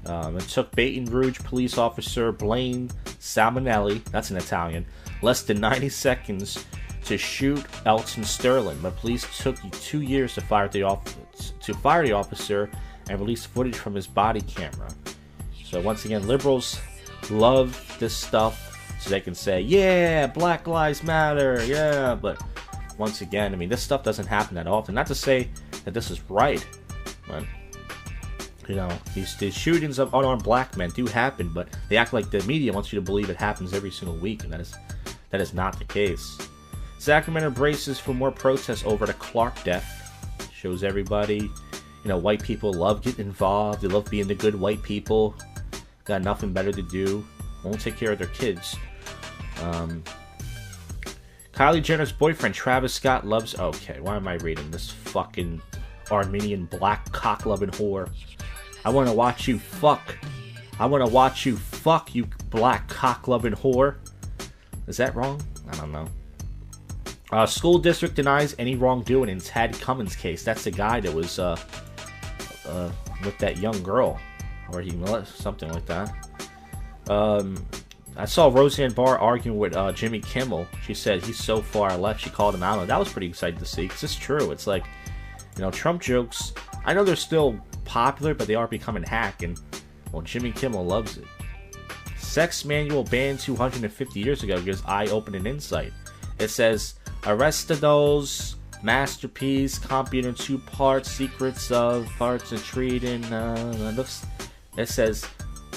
It took Baton Rouge police officer Blaine Salmonelli, that's an Italian, less than 90 seconds to shoot Elton Sterling. But police took 2 years to fire the officer and release footage from his body camera. So once again, liberals love this stuff. So they can say, yeah, Black Lives Matter, yeah, but once again, this stuff doesn't happen that often. Not to say that this is right, but, these shootings of unarmed black men do happen, but they act like the media wants you to believe it happens every single week, and that is not the case. Sacramento braces for more protests over the Clark death. Shows everybody, white people love getting involved, they love being the good white people, got nothing better to do, won't take care of their kids. Kylie Jenner's boyfriend Travis Scott loves... Okay, why am I reading this fucking Armenian black cock-loving whore? I want to watch you fuck. I want to watch you fuck, you black cock-loving whore. Is that wrong? I don't know. School district denies any wrongdoing in Tad Cummins case. That's the guy that was with that young girl. Or he molested, something like that. I saw Roseanne Barr arguing with Jimmy Kimmel. She said he's so far left. She called him out. And that was pretty exciting to see, because it's true. It's like, Trump jokes, I know they're still popular, but they are becoming hack. And, well, Jimmy Kimmel loves it. Sex manual banned 250 years ago gives eye-opening insight. It says, Aristoteles, masterpiece, computer in 2 parts, secrets of parts of treating. It says,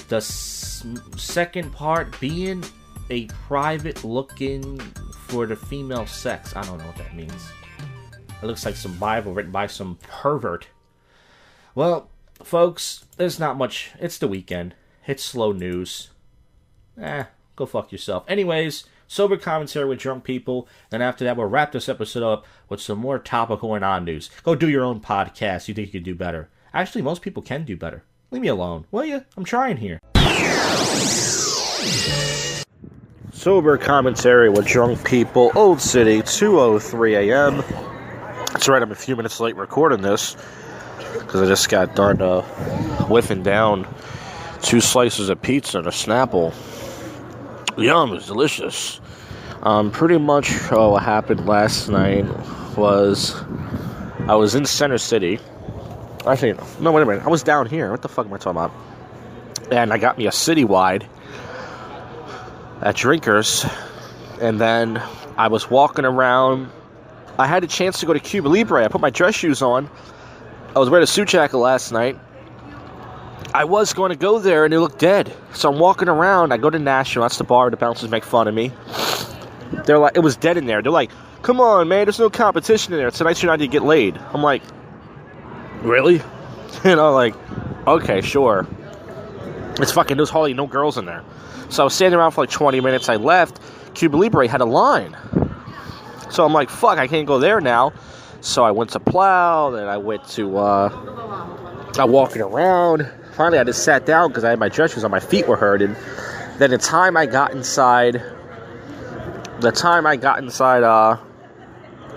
the second part being a private looking for the female sex. I don't know what that means. It looks like some Bible written by some pervert. Well, folks, there's not much. It's the weekend. It's slow news. Go fuck yourself. Anyways, sober commentary with drunk people. Then after that, we'll wrap this episode up with some more topical and on news. Go do your own podcast. You think you can do better. Actually, most people can do better. Leave me alone, will you? I'm trying here. Sober commentary with drunk people, Old City, 2:03 a.m. That's right, I'm a few minutes late recording this because I just got done whiffing down 2 slices of pizza and a Snapple. Yum, it was delicious. Pretty much what happened last night was I was in Center City. Actually, no, wait a minute. I was down here. What the fuck am I talking about? And I got me a citywide at Drinkers. And then I was walking around. I had a chance to go to Cuba Libre. I put my dress shoes on. I was wearing a suit jacket last night. I was going to go there and it looked dead. So I'm walking around. I go to National. That's the bar where the bouncers make fun of me. They're like, it was dead in there. They're like, come on, man. There's no competition in there. Tonight's your night to get laid. I'm like, really? And I'm like, okay, sure. It's fucking, there's hardly no girls in there. So I was standing around for like 20 minutes. I left. Cuba Libre had a line. So I'm like, fuck, I can't go there now. So I went to Plow. Then I went to, I'm walking around. Finally, I just sat down because I had my dress shoes on. My feet were hurting. Then the time I got inside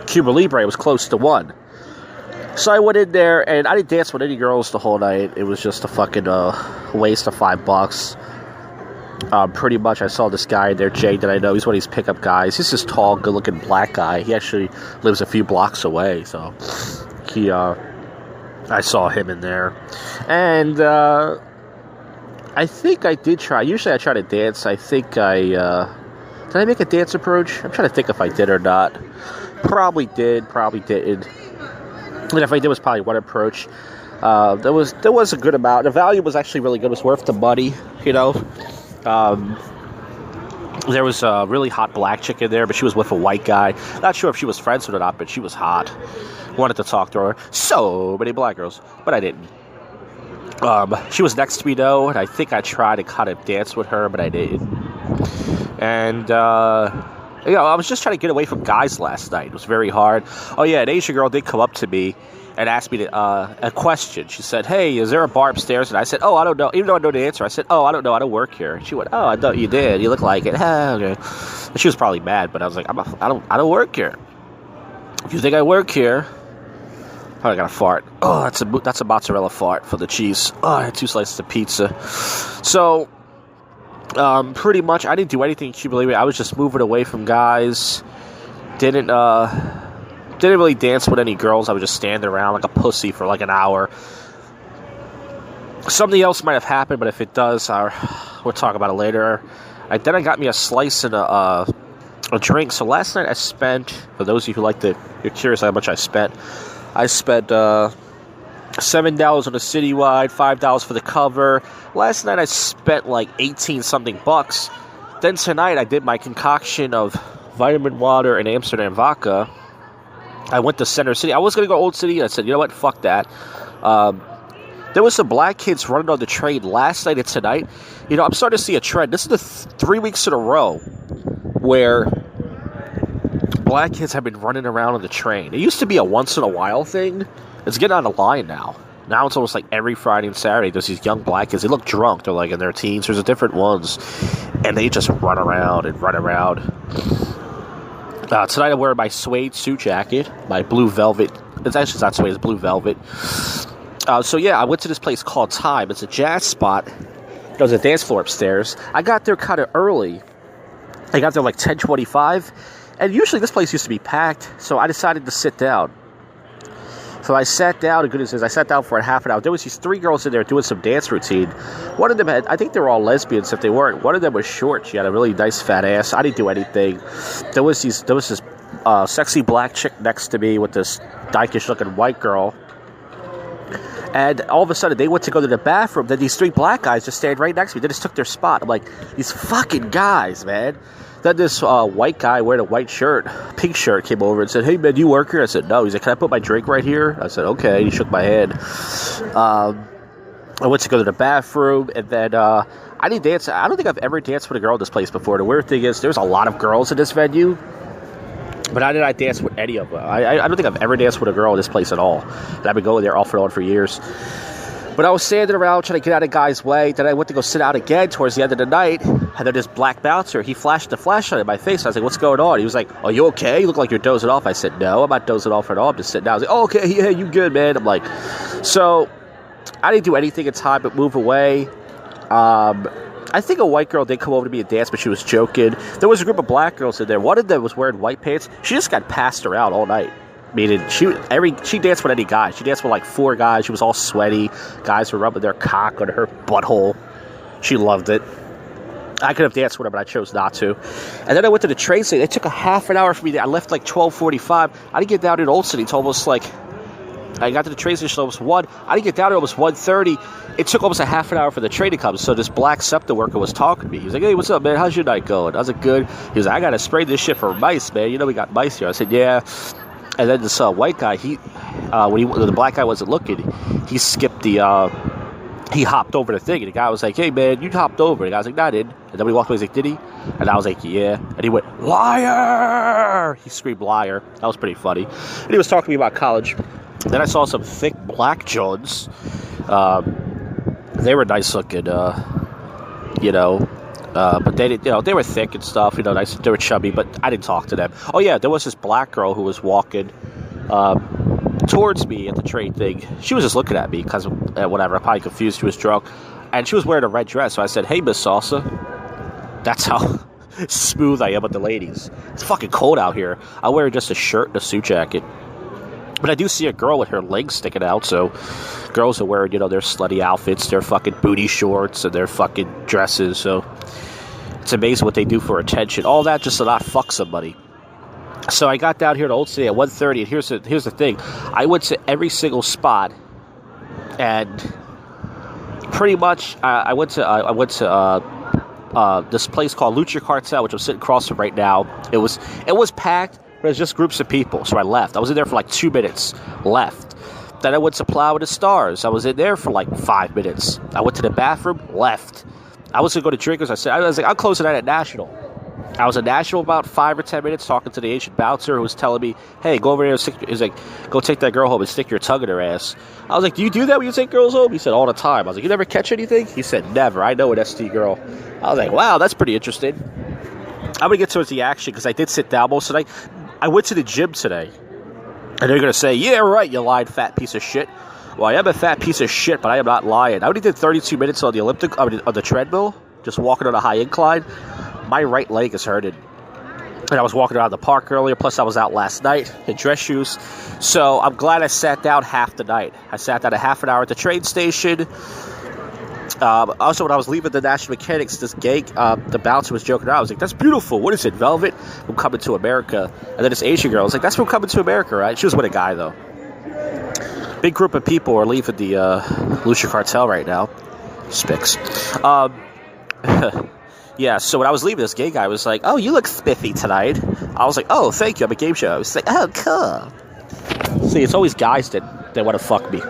Cuba Libre, it was close to 1. So I went in there, and I didn't dance with any girls the whole night. It was just a fucking waste of $5. Pretty much, I saw this guy there, Jay, that I know. He's one of these pickup guys. He's this tall, good-looking black guy. He actually lives a few blocks away, so I saw him in there. And I think I did try. Usually I try to dance. I think did I make a dance approach? I'm trying to think if I did or not. Probably did, probably didn't. And if I did, it was probably one approach. There was a good amount. The value was actually really good. It was worth the money, you know. There was a really hot black chick in there, but she was with a white guy. Not sure if she was friends with her or not, but she was hot. Wanted to talk to her. So many black girls, but I didn't. She was next to me, though, and I think I tried to kind of dance with her, but I didn't. And, I was just trying to get away from guys last night. It was very hard. Oh, yeah, an Asian girl did come up to me and asked me a question. She said, hey, is there a bar upstairs? And I said, oh, I don't know. Even though I know the answer, I said, oh, I don't know. I don't work here. And she went, oh, I thought you did. You look like it. Okay. And she was probably mad, but I was like, I don't work here. If you think I work here... Oh, I got a fart. Oh, that's a mozzarella fart for the cheese. Oh, I had 2 slices of pizza. So... pretty much, I didn't do anything in Cuba Libre. I was just moving away from guys. Didn't really dance with any girls. I was just standing around like a pussy for like an hour. Something else might have happened, but if it does, we'll talk about it later. Then I got me a slice and a drink. So last night I spent, for those of you who you're curious how much I spent $7 on the citywide, $5 for the cover. Last night I spent like 18 something bucks. Then tonight I did my concoction of vitamin water and Amsterdam vodka. I went to Center City. I was going to go Old City. I said, you know what, fuck that. There was some black kids running on the train last night and tonight. You know, I'm starting to see a trend. This is the 3 weeks in a row where black kids have been running around on the train. It used to be a once in a while thing. It's getting on the line now. Now it's almost like every Friday and Saturday there's these young black kids. They look drunk. They're like in their teens. There's different ones. And they just run around and run around. Tonight I'm wearing my suede suit jacket. My blue velvet. It's actually not suede. It's blue velvet. So yeah, I went to this place called Time. It's a jazz spot. There's a dance floor upstairs. I got there kind of early. I got there like 10:25. And usually this place used to be packed. So I decided to sit down. So I sat down, the goodness is, I sat down for a half an hour. There was these 3 girls in there doing some dance routine. One of them I think they were all lesbians if they weren't. One of them was short. She had a really nice fat ass. I didn't do anything. There was this sexy black chick next to me with this dykish looking white girl. And all of a sudden they went to go to the bathroom. Then these 3 black guys just stayed right next to me. They just took their spot. I'm like, these fucking guys, man. Then this white guy wearing a white shirt, pink shirt, came over and said, hey, man, do you work here? I said, no. He's like, can I put my drink right here? I said, okay. He shook my head. I went to go to the bathroom, and then I didn't dance. I don't think I've ever danced with a girl at this place before. The weird thing is there's a lot of girls in this venue, but I did not dance with any of them. I don't think I've ever danced with a girl at this place at all. And I've been going there off and on for years. But I was standing around trying to get out of the guy's way. Then I went to go sit out again towards the end of the night. And then this black bouncer, he flashed the flashlight in my face. I was like, what's going on? He was like, are you okay? You look like you're dozing off. I said, no, I'm not dozing off at all. I'm just sitting down. I was like, oh, okay, yeah, you good, man. I'm like, so I didn't do anything in time but move away. I think a white girl did come over to me and dance, but she was joking. There was a group of black girls in there. One of them was wearing white pants. She just got passed around all night. Meaning, she danced with any guy. She danced with like 4 guys. She was all sweaty. Guys were rubbing their cock on her butthole. She loved it. I could have danced with her, but I chose not to. And then I went to the train station. It took a half an hour for me. I left like 12:45. I didn't get down in Old City until almost like... I got to the train station almost 1. I didn't get down there almost 1:30. It took almost a half an hour for the train to come. So this black SEPTA worker was talking to me. He was like, hey, what's up, man? How's your night going? I was like, good. He was like, I got to spray this shit for mice, man. You know we got mice here. I said, yeah. And then this white guy, when the black guy wasn't looking, he skipped he hopped over the thing. And the guy was like, hey, man, you hopped over. And the guy was like, no, I didn't. And then we walked away. He's like, did he? And I was like, yeah. And he went, liar! He screamed liar. That was pretty funny. And he was talking to me about college. Then I saw some thick black Jones. They were nice looking, but they didn't, they were thick and stuff, nice. They were chubby, but I didn't talk to them. Oh yeah, there was this black girl who was walking towards me at the train thing. She was just looking at me because whatever, I'm probably confused. She was drunk, and she was wearing a red dress. So I said, "Hey, Miss Salsa." That's how smooth I am with the ladies. It's fucking cold out here. I wear just a shirt and a suit jacket. But I do see a girl with her legs sticking out, so girls are wearing, their slutty outfits, their fucking booty shorts, and their fucking dresses, so it's amazing what they do for attention. All that just to not fuck somebody. So I got down here to Old City at 1:30, and here's the thing. I went to every single spot, and pretty much I went to this place called Lucha Cartel, which I'm sitting across from right now. It was packed. But it was just groups of people, so I left. I was in there for like 2 minutes, left. Then I went to Plow with the Stars. I was in there for like 5 minutes. I went to the bathroom, left. I was going to go to Drinkers. I was like, I'll close the night at National. I was at National about 5 or 10 minutes talking to the Asian bouncer who was telling me, hey, go over there and he's like, go take that girl home and stick your tongue in her ass. I was like, do you do that when you take girls home? He said, all the time. I was like, you never catch anything? He said, never. I know an ST girl. I was like, wow, that's pretty interesting. I'm going to get towards the action because I did sit down most of the night. I went to the gym today, and they're going to say, yeah, right, you lying fat piece of shit. Well, I am a fat piece of shit, but I am not lying. I only did 32 minutes on the on the treadmill, just walking on a high incline. My right leg is hurting. And I was walking around the park earlier, plus I was out last night in dress shoes. So I'm glad I sat down half the night. I sat down a half an hour at the train station. Also, when I was leaving the National Mechanics, this gay, the bouncer was joking around. I was like, that's beautiful. What is it, velvet? From Coming to America. And then this Asian girl was like, that's from Coming to America, right? She was with a guy, though. Big group of people are leaving the Lucha Cartel right now. Spicks. Yeah, so when I was leaving, this gay guy was like, oh, you look spiffy tonight. I was like, oh, thank you. I'm a game show. He's like, oh, cool. See, it's always guys that want to fuck me.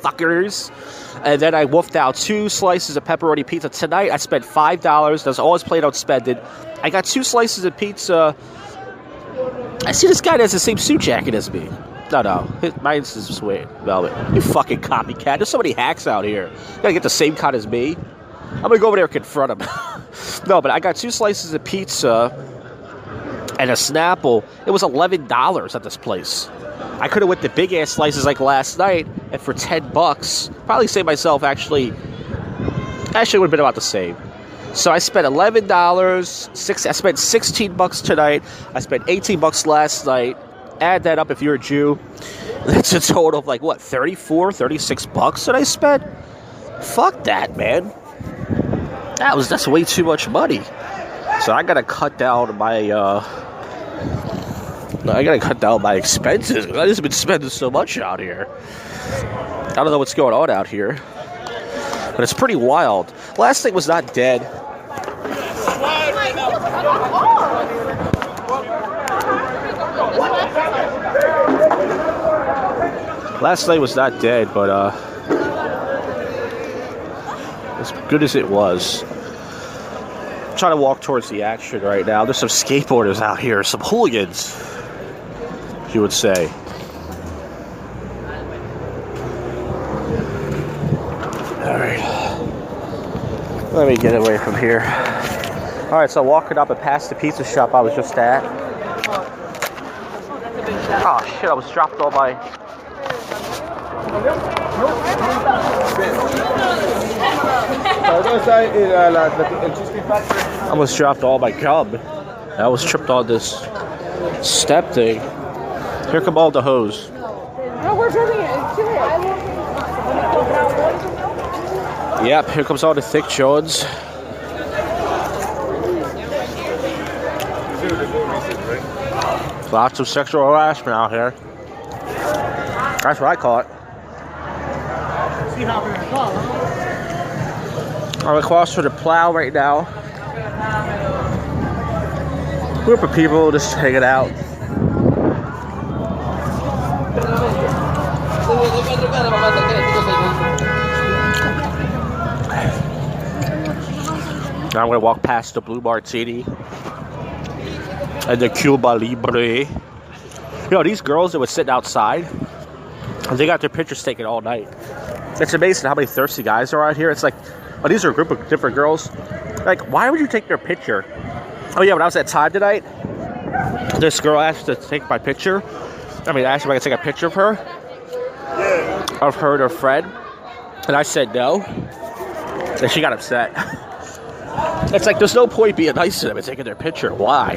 Fuckers. And then I wolfed out 2 slices of pepperoni pizza. Tonight, I spent $5. That's all I played on spending. I got 2 slices of pizza. I see this guy that has the same suit jacket as me. No. Mine's is sweet. Velvet. You fucking copycat. There's so many hacks out here. You gotta get the same cut as me. I'm gonna go over there and confront him. No, but I got 2 slices of pizza and a Snapple. It was $11 at this place. I could have went the big-ass slices like last night, and for $10, probably saved myself, actually would have been about the same. So I spent $11, I spent $16 tonight, I spent $18 last night. Add that up if you're a Jew. That's a total of like, what, $36 that I spent? Fuck that, man. That's way too much money. So I gotta cut down my, expenses. I've just been spending so much out here. I don't know what's going on out here, but it's pretty wild. Last night was not dead. Last night was not dead, but as good as it was. I'm trying to walk towards the action right now. There's some skateboarders out here, some hooligans, you would say. Let me get away from here. Alright, so walking up and past the pizza shop I was just at. Oh shit, I was dropped all by... I almost dropped all my gum. I was tripped on this step thing. Here come all the hoes. Yep, here comes all the thick Jones. Lots of sexual harassment out here. That's what I call it. I'm across from the plow right now. Group of people just hanging out. Now I'm gonna walk past the Blue Martini and the Cuba Libre. You know, these girls that were sitting outside, they got their pictures taken all night. It's amazing how many thirsty guys are out here. It's like, oh, these are a group of different girls. Like, why would you take their picture? Oh yeah, when I was at Time tonight, this girl asked to take my picture. I mean, asked if I could take a picture of her. Of her and her friend. And I said no. And she got upset. It's like, there's no point being nice to them and taking their picture. Why?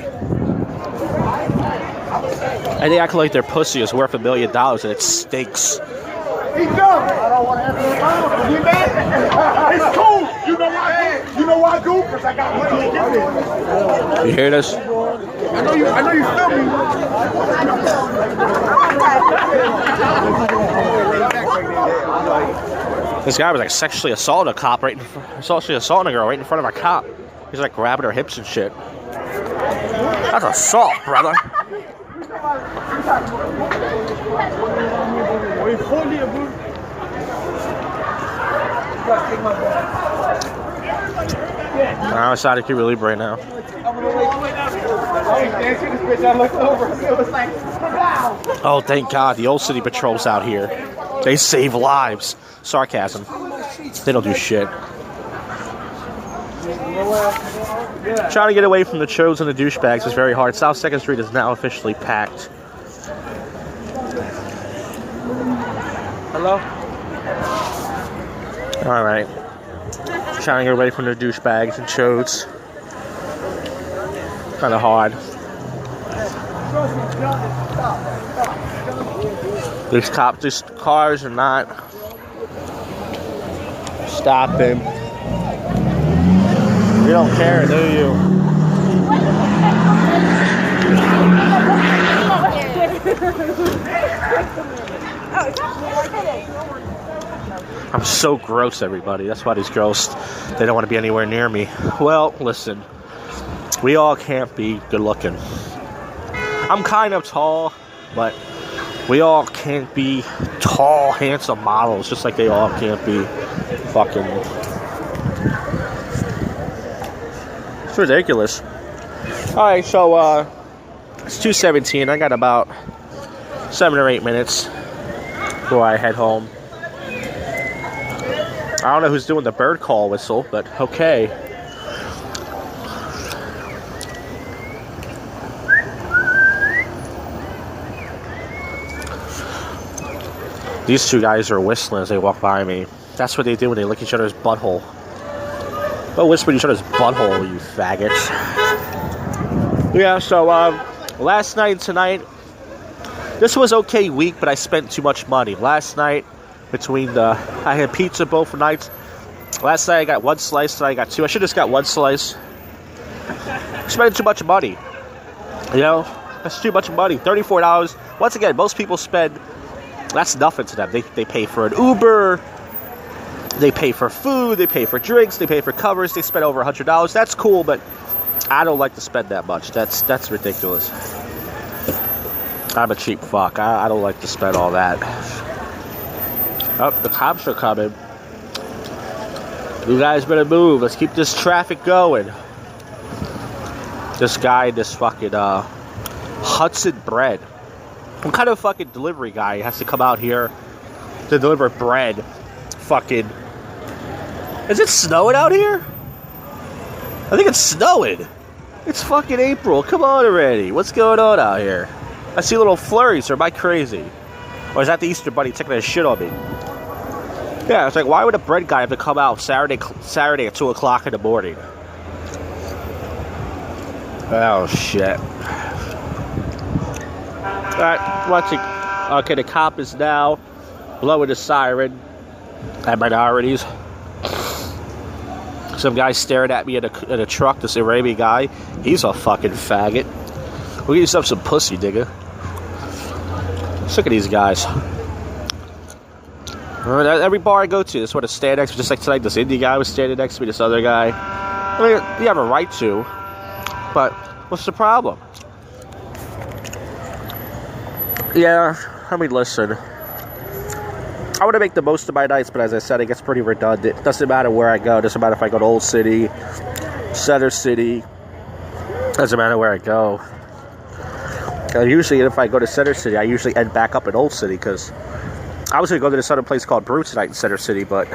And they act like their pussy is worth $1 million and it stinks. I don't want to have you mad? It's cool. You know why? You know why, dude? Because I got money to give it. You hear this? I know you feel me. This guy was like sexually assaulting a cop sexually assaulting a girl right in front of a cop. He's like grabbing her hips and shit. That's assault, brother. I'm outside of Cuba Libre now. Oh, thank God. The Old City Patrol's out here. They save lives. Sarcasm. They don't do shit. Trying to get away from the chos and the douchebags is very hard. South 2nd Street is now officially packed. Hello? Alright. Trying to get away from the douchebags and chos. Kind of hard. These cars are not stopping. You don't care, do you? I'm so gross, everybody. That's why these girls, they don't want to be anywhere near me. Well, listen. We all can't be good looking. I'm kind of tall, but we all can't be tall, handsome models, just like they all can't be fucking... It's ridiculous. Alright, so, it's 2:17. I got about 7 or 8 minutes before I head home. I don't know who's doing the bird call whistle, but okay. These two guys are whistling as they walk by me. That's what they do when they lick each other's butthole. Don't whisper each other's butthole, you faggots. Yeah, so, last night and tonight, this was okay week, but I spent too much money. Last night, I had pizza both nights. Last night I got 1 slice, tonight I got 2. I should have just got 1 slice. Spending too much money. You know, that's too much money. $34. Once again, most people spend... That's nothing to them. They pay for an Uber, they pay for food, they pay for drinks, they pay for covers, they spend over $100. That's cool, but I don't like to spend that much. That's ridiculous. I'm a cheap fuck. I don't like to spend all that. Oh, the cops are coming. You guys better move. Let's keep this traffic going. This guy, this fucking Hudson Bread. What kind of fucking delivery guy has to come out here to deliver bread? Fucking... Is it snowing out here? I think it's snowing. It's fucking April. Come on already. What's going on out here? I see little flurries. Or am I crazy? Or is that the Easter Bunny taking a shit on me? Yeah, it's like, why would a bread guy have to come out Saturday at 2 o'clock in the morning? Oh, shit. Alright, watching. Okay, the cop is now blowing the siren at minorities. Some guy staring at me in a truck, this Arabian guy. He's a fucking faggot. We'll get yourself some pussy, nigga. Look at these guys. Every bar I go to, this one to stand next to me, just like tonight, this Indian guy was standing next to me, this other guy. I mean, you have a right to, but what's the problem? Yeah, I mean, listen. I want to make the most of my nights, but as I said, it gets pretty redundant. Doesn't matter where I go. Doesn't matter if I go to Old City, Center City. Doesn't matter where I go. Usually, if I go to Center City, I usually end back up in Old City, because I was going to go to this other place called Brew tonight in Center City, but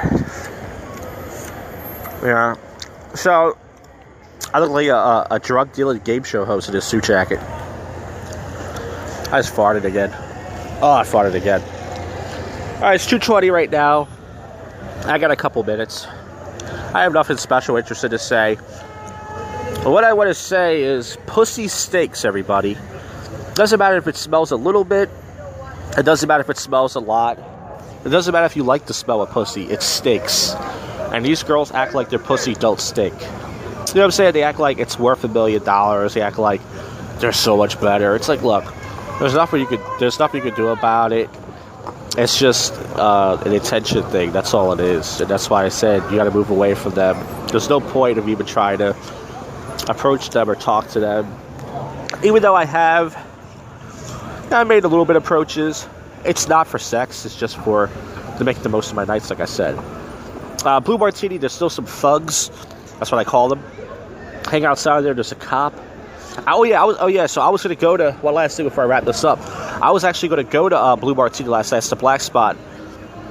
yeah. So, I look like a drug dealer game show host in a suit jacket. I just farted again. Oh, I farted again. Alright, it's 2:20 right now. I got a couple minutes. I have nothing special interested to say. But what I want to say is, pussy stinks, everybody. Doesn't matter if it smells a little bit. It doesn't matter if it smells a lot. It doesn't matter if you like the smell of pussy. It stinks. And these girls act like their pussy don't stink. You know what I'm saying? They act like it's worth $1 million. They act like they're so much better. It's like, look, there's nothing you could do about it. It's just an attention thing. That's all it is. And that's why I said you got to move away from them. There's no point of even trying to approach them or talk to them. Even though I made a little bit of approaches. It's not for sex. It's just to make the most of my nights, like I said. Blue Martini, there's still some thugs. That's what I call them. Hang outside there. There's a cop. So I was going to go to, one last thing before I wrap this up. I was actually going to go to Blue Martini last night. It's the black spot.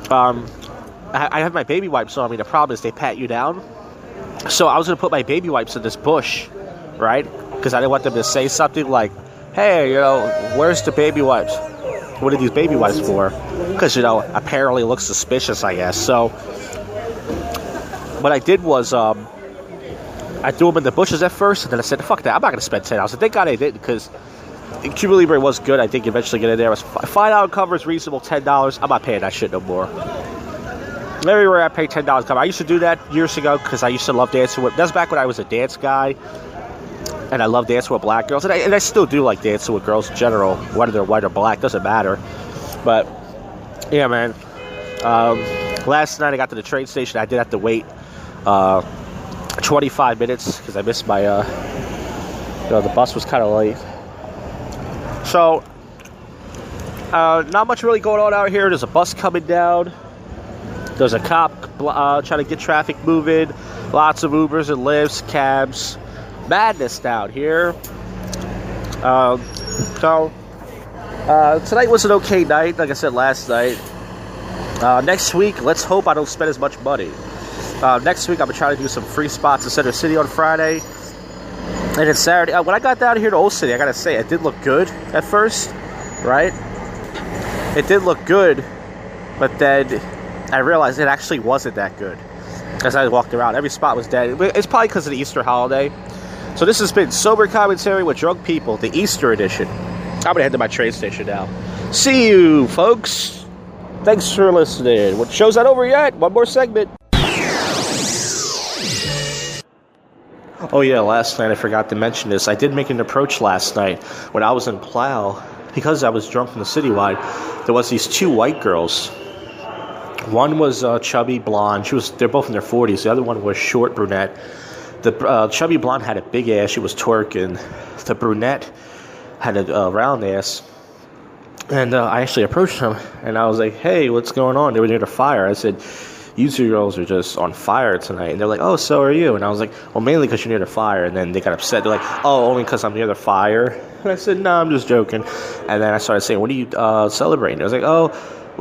I have my baby wipes on me. The problem is they pat you down. So I was going to put my baby wipes in this bush, right? Because I didn't want them to say something like, hey, where's the baby wipes? What are these baby wipes for? Because, apparently it looks suspicious, I guess. So what I did was, I threw them in the bushes at first, and then I said, fuck that, I'm not going to spend $10. And thank God I didn't, because Cuba Libre was good. I think eventually get in there. It was $5 cover is reasonable, $10. I'm not paying that shit no more. Very rare I pay $10 cover. I used to do that years ago, because I used to love dancing with, that's back when I was a dance guy, and I love dancing with black girls, and I still do like dancing with girls in general, whether they're white or black, doesn't matter. But, yeah, man. Last night I got to the train station. I did have to wait 25 minutes because I missed my, the bus was kind of late. So, not much really going on out here. There's a bus coming down. There's a cop trying to get traffic moving. Lots of Ubers and Lyfts, cabs. Madness down here. Tonight was an okay night, like I said last night. Next week, let's hope I don't spend as much money. Next week, I'm going to try to do some free spots in Center City on Friday. And it's Saturday. When I got down here to Old City, I got to say, it did look good at first, right? It did look good, but then I realized it actually wasn't that good. As I walked around, every spot was dead. It's probably because of the Easter holiday. So this has been Sober Commentary with Drunk People, the Easter edition. I'm going to head to my train station now. See you, folks. Thanks for listening. What show's not over yet? One more segment. Oh yeah, last night I forgot to mention this. I did make an approach last night when I was in Plow. Because I was drunk from the citywide, there was these two white girls. One was chubby blonde. They're both in their 40s. The other one was short brunette. The chubby blonde had a big ass. She was twerking. The brunette had a round ass. And I actually approached them, and I was like, hey, what's going on? They were near the fire. I said, you two girls are just on fire tonight. And they're like, oh, so are you? And I was like, well, mainly because you're near the fire. And then they got upset. They're like, oh, only because I'm near the fire? And I said, no, I'm just joking. And then I started saying, what are you celebrating? I was like, oh,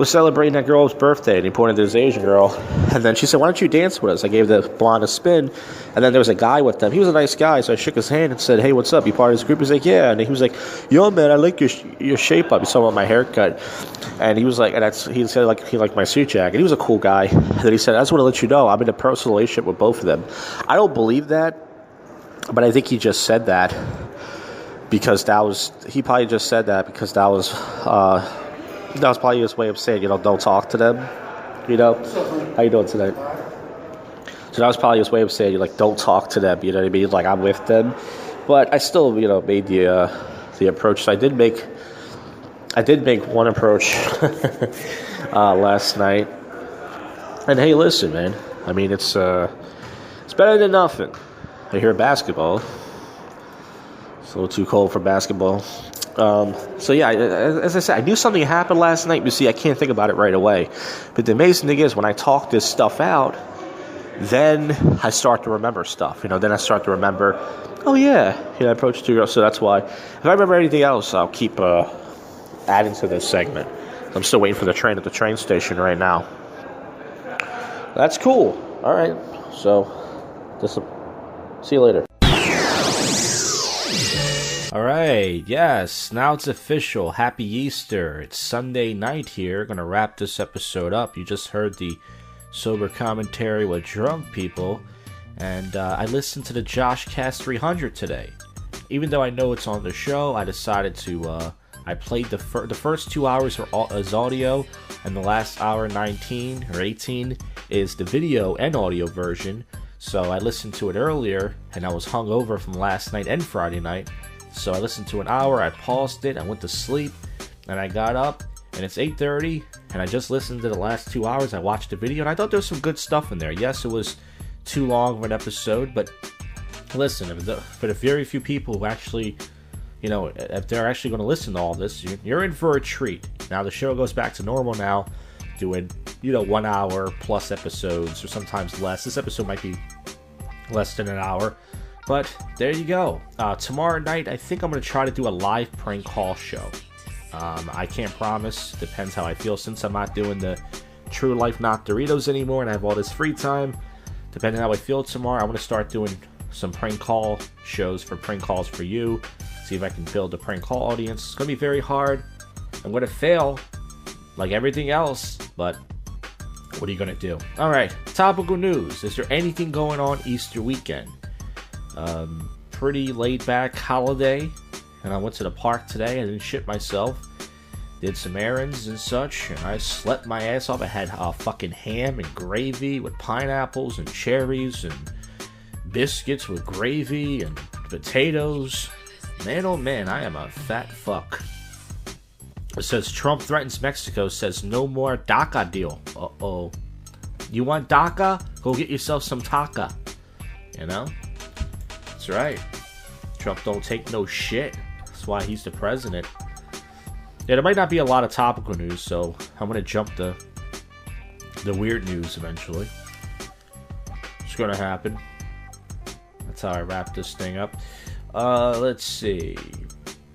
was celebrating that girl's birthday, and he pointed to this Asian girl. And then she said, why don't you dance with us? I gave the blonde a spin. And then there was a guy with them. He was a nice guy, so I shook his hand and said, hey, what's up? You part of this group? He's like, yeah. And he was like, yo, man, I like your shape up. He's talking about my haircut. And he was like, he said like he liked my suit jacket. He was a cool guy. And then he said, I just want to let you know, I'm in a personal relationship with both of them. I don't believe that, but I think he just said that because he probably just said that because that was probably his way of saying, don't talk to them. How you doing tonight? So that was probably his way of saying, don't talk to them. You know what I mean? Like, I'm with them. But I still, made the approach. So I did make one approach last night. And hey, listen, man. I mean, it's better than nothing. I hear basketball. It's a little too cold for basketball. So yeah, as I said, I knew something happened last night, but see, I can't think about it right away. But the amazing thing is, when I talk this stuff out, then I start to remember stuff. Then I start to remember, oh yeah, I approached 2 girls. So that's why, if I remember anything else, I'll keep adding to this segment. I'm still waiting for the train at the train station right now. That's cool. All right, so see you later. Alright, yes, now it's official. Happy Easter. It's Sunday night here. Gonna wrap this episode up. You just heard the sober commentary with drunk people, and I listened to the JoshCast 300 today. Even though I know it's on the show, I decided to, I played the first 2 hours as audio, and the last hour 19 or 18 is the video and audio version. So I listened to it earlier, and I was hungover from last night and Friday night. So I listened to an hour, I paused it, I went to sleep, and I got up, and it's 8:30, and I just listened to the last 2 hours. I watched the video, and I thought there was some good stuff in there. Yes, it was too long of an episode, but listen, for the very few people who actually, if they're actually going to listen to all this, you're in for a treat. Now, the show goes back to normal now, doing, 1 hour plus episodes, or sometimes less. This episode might be less than an hour. But there you go. Tomorrow night, I think I'm going to try to do a live prank call show. I can't promise. Depends how I feel. Since I'm not doing the True Life Not Doritos anymore and I have all this free time, depending on how I feel tomorrow, I'm going to start doing some prank call shows for prank calls for you. See if I can build a prank call audience. It's going to be very hard. I'm going to fail like everything else, but what are you going to do? Alright, topical news. Is there anything going on Easter weekend? Pretty laid back holiday, and I went to the park today. I didn't shit myself, did some errands and such, and I slept my ass off. I had fucking ham and gravy with pineapples and cherries and biscuits with gravy and potatoes. Man, oh man, I am a fat fuck. It says Trump threatens Mexico, says no more DACA deal. Uh-oh. You want DACA? Go get yourself some taca. That's right. Trump don't take no shit. That's why he's the president. Yeah, there might not be a lot of topical news, so I'm going to jump the weird news eventually. It's going to happen. That's how I wrap this thing up. Let's see.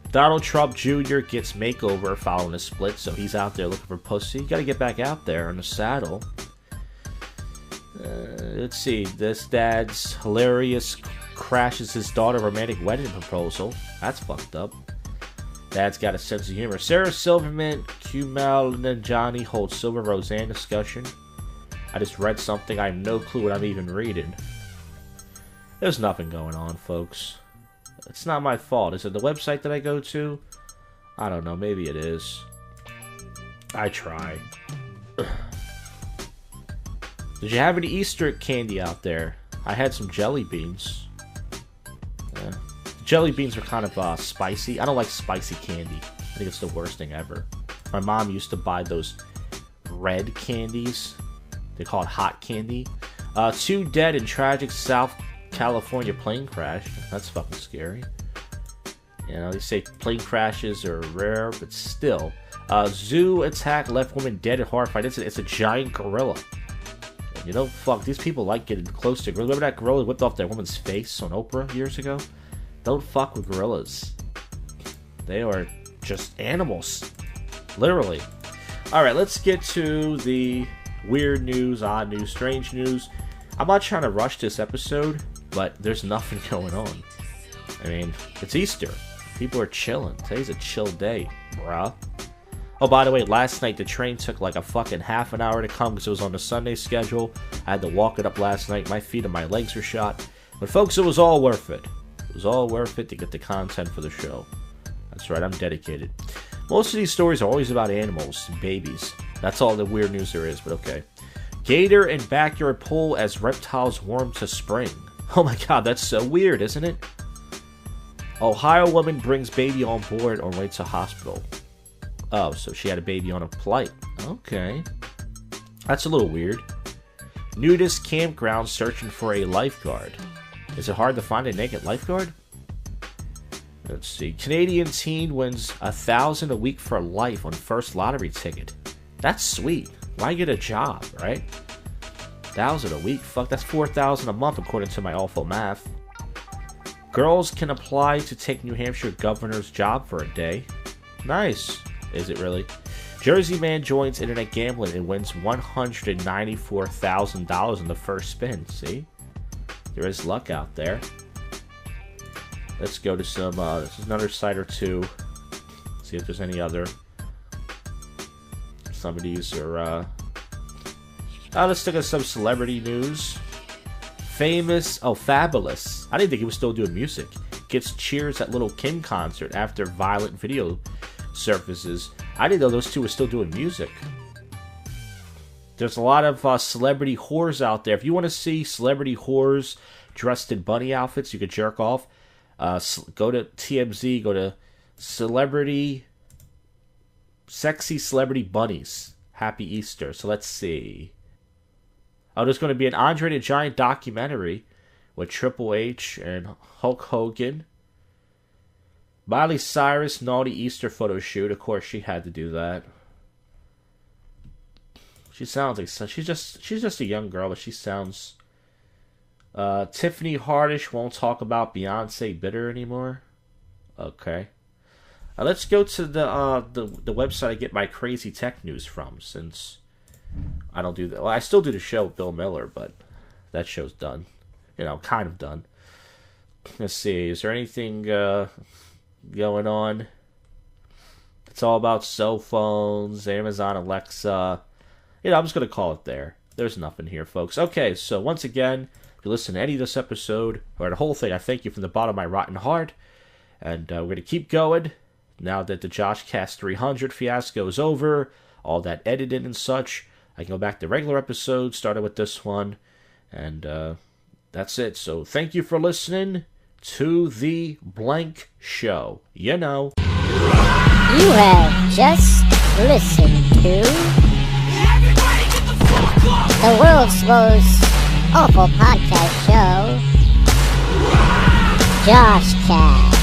Donald Trump Jr. gets makeover following a split, so he's out there looking for pussy. You got to get back out there in the saddle. Let's see. This dad's hilarious crashes his daughter romantic wedding proposal. That's fucked up. Dad's got a sense of humor. Sarah Silverman, Kumail Nanjiani holds Silver Roseanne discussion. I just read something. I have no clue what I'm even reading. There's nothing going on, folks. It's not my fault. Is it the website that I go to? I don't know. Maybe it is. I try. Did you have any Easter candy out there? I had some jelly beans. Yeah. Jelly beans are kind of spicy. I don't like spicy candy. I think it's the worst thing ever. My mom used to buy those red candies. They call it hot candy. 2 dead in tragic South California plane crash. That's fucking scary. They say plane crashes are rare, but still. Zoo attack left woman dead and horrified. It's a giant gorilla. Fuck, these people like getting close to gorillas. Remember that gorilla whipped off that woman's face on Oprah years ago? Don't fuck with gorillas. They are just animals. Literally. Alright, let's get to the weird news, odd news, strange news. I'm not trying to rush this episode, but there's nothing going on. I mean, it's Easter. People are chilling. Today's a chill day, bruh. Oh, by the way, last night the train took like a fucking half an hour to come because it was on the Sunday schedule. I had to walk it up last night. My feet and my legs were shot. But folks, it was all worth it. It was all worth it to get the content for the show. That's right, I'm dedicated. Most of these stories are always about animals and babies. That's all the weird news there is, but okay. Gator in backyard pool as reptiles warm to spring. Oh my god, that's so weird, isn't it? Ohio woman brings baby on board on way to hospital. Oh, so she had a baby on a flight. Okay. That's a little weird. Nudist campground searching for a lifeguard. Is it hard to find a naked lifeguard? Let's see. Canadian teen wins $1,000 a week for life on first lottery ticket. That's sweet. Why get a job, right? $1,000 a week? Fuck, that's $4,000 a month according to my awful math. Girls can apply to take New Hampshire governor's job for a day. Nice. Is it really? Jersey man joins internet gambling and wins $194,000 in the first spin. See? There is luck out there. Let's go to some, this is another site or two. See if there's any other. Some of these are, let's look at some celebrity news. Fabulous. I didn't think he was still doing music. Gets cheers at Little Kim concert after violent video surfaces. I didn't know those two were still doing music. There's a lot of celebrity whores out there. If you want to see celebrity whores dressed in bunny outfits, you could jerk off. Go to TMZ, go to sexy celebrity bunnies. Happy Easter. So let's see. Oh, there's going to be an Andre the Giant documentary with Triple H and Hulk Hogan. Miley Cyrus naughty Easter photo shoot. Of course, she had to do that. She sounds like she's just a young girl, but she sounds. Tiffany Hardish won't talk about Beyonce bitter anymore. Okay. Let's go to the website I get my crazy tech news from, since I don't do that. Well, I still do the show with Bill Miller, but that show's done. You know, kind of done. Let's see. Is there anything going on? It's all about cell phones, Amazon Alexa. You know, I'm just going to call it there. There's nothing here, folks. Okay, so once again, if you listen to any of this episode, or the whole thing, I thank you from the bottom of my rotten heart. And we're going to keep going. Now that the JoshCast 300 fiasco is over, all that edited and such, I can go back to regular episodes, started with this one. And that's it. So thank you for listening to the Blank Show. You know. You have just listened to the world's most awful podcast show, JoshCast.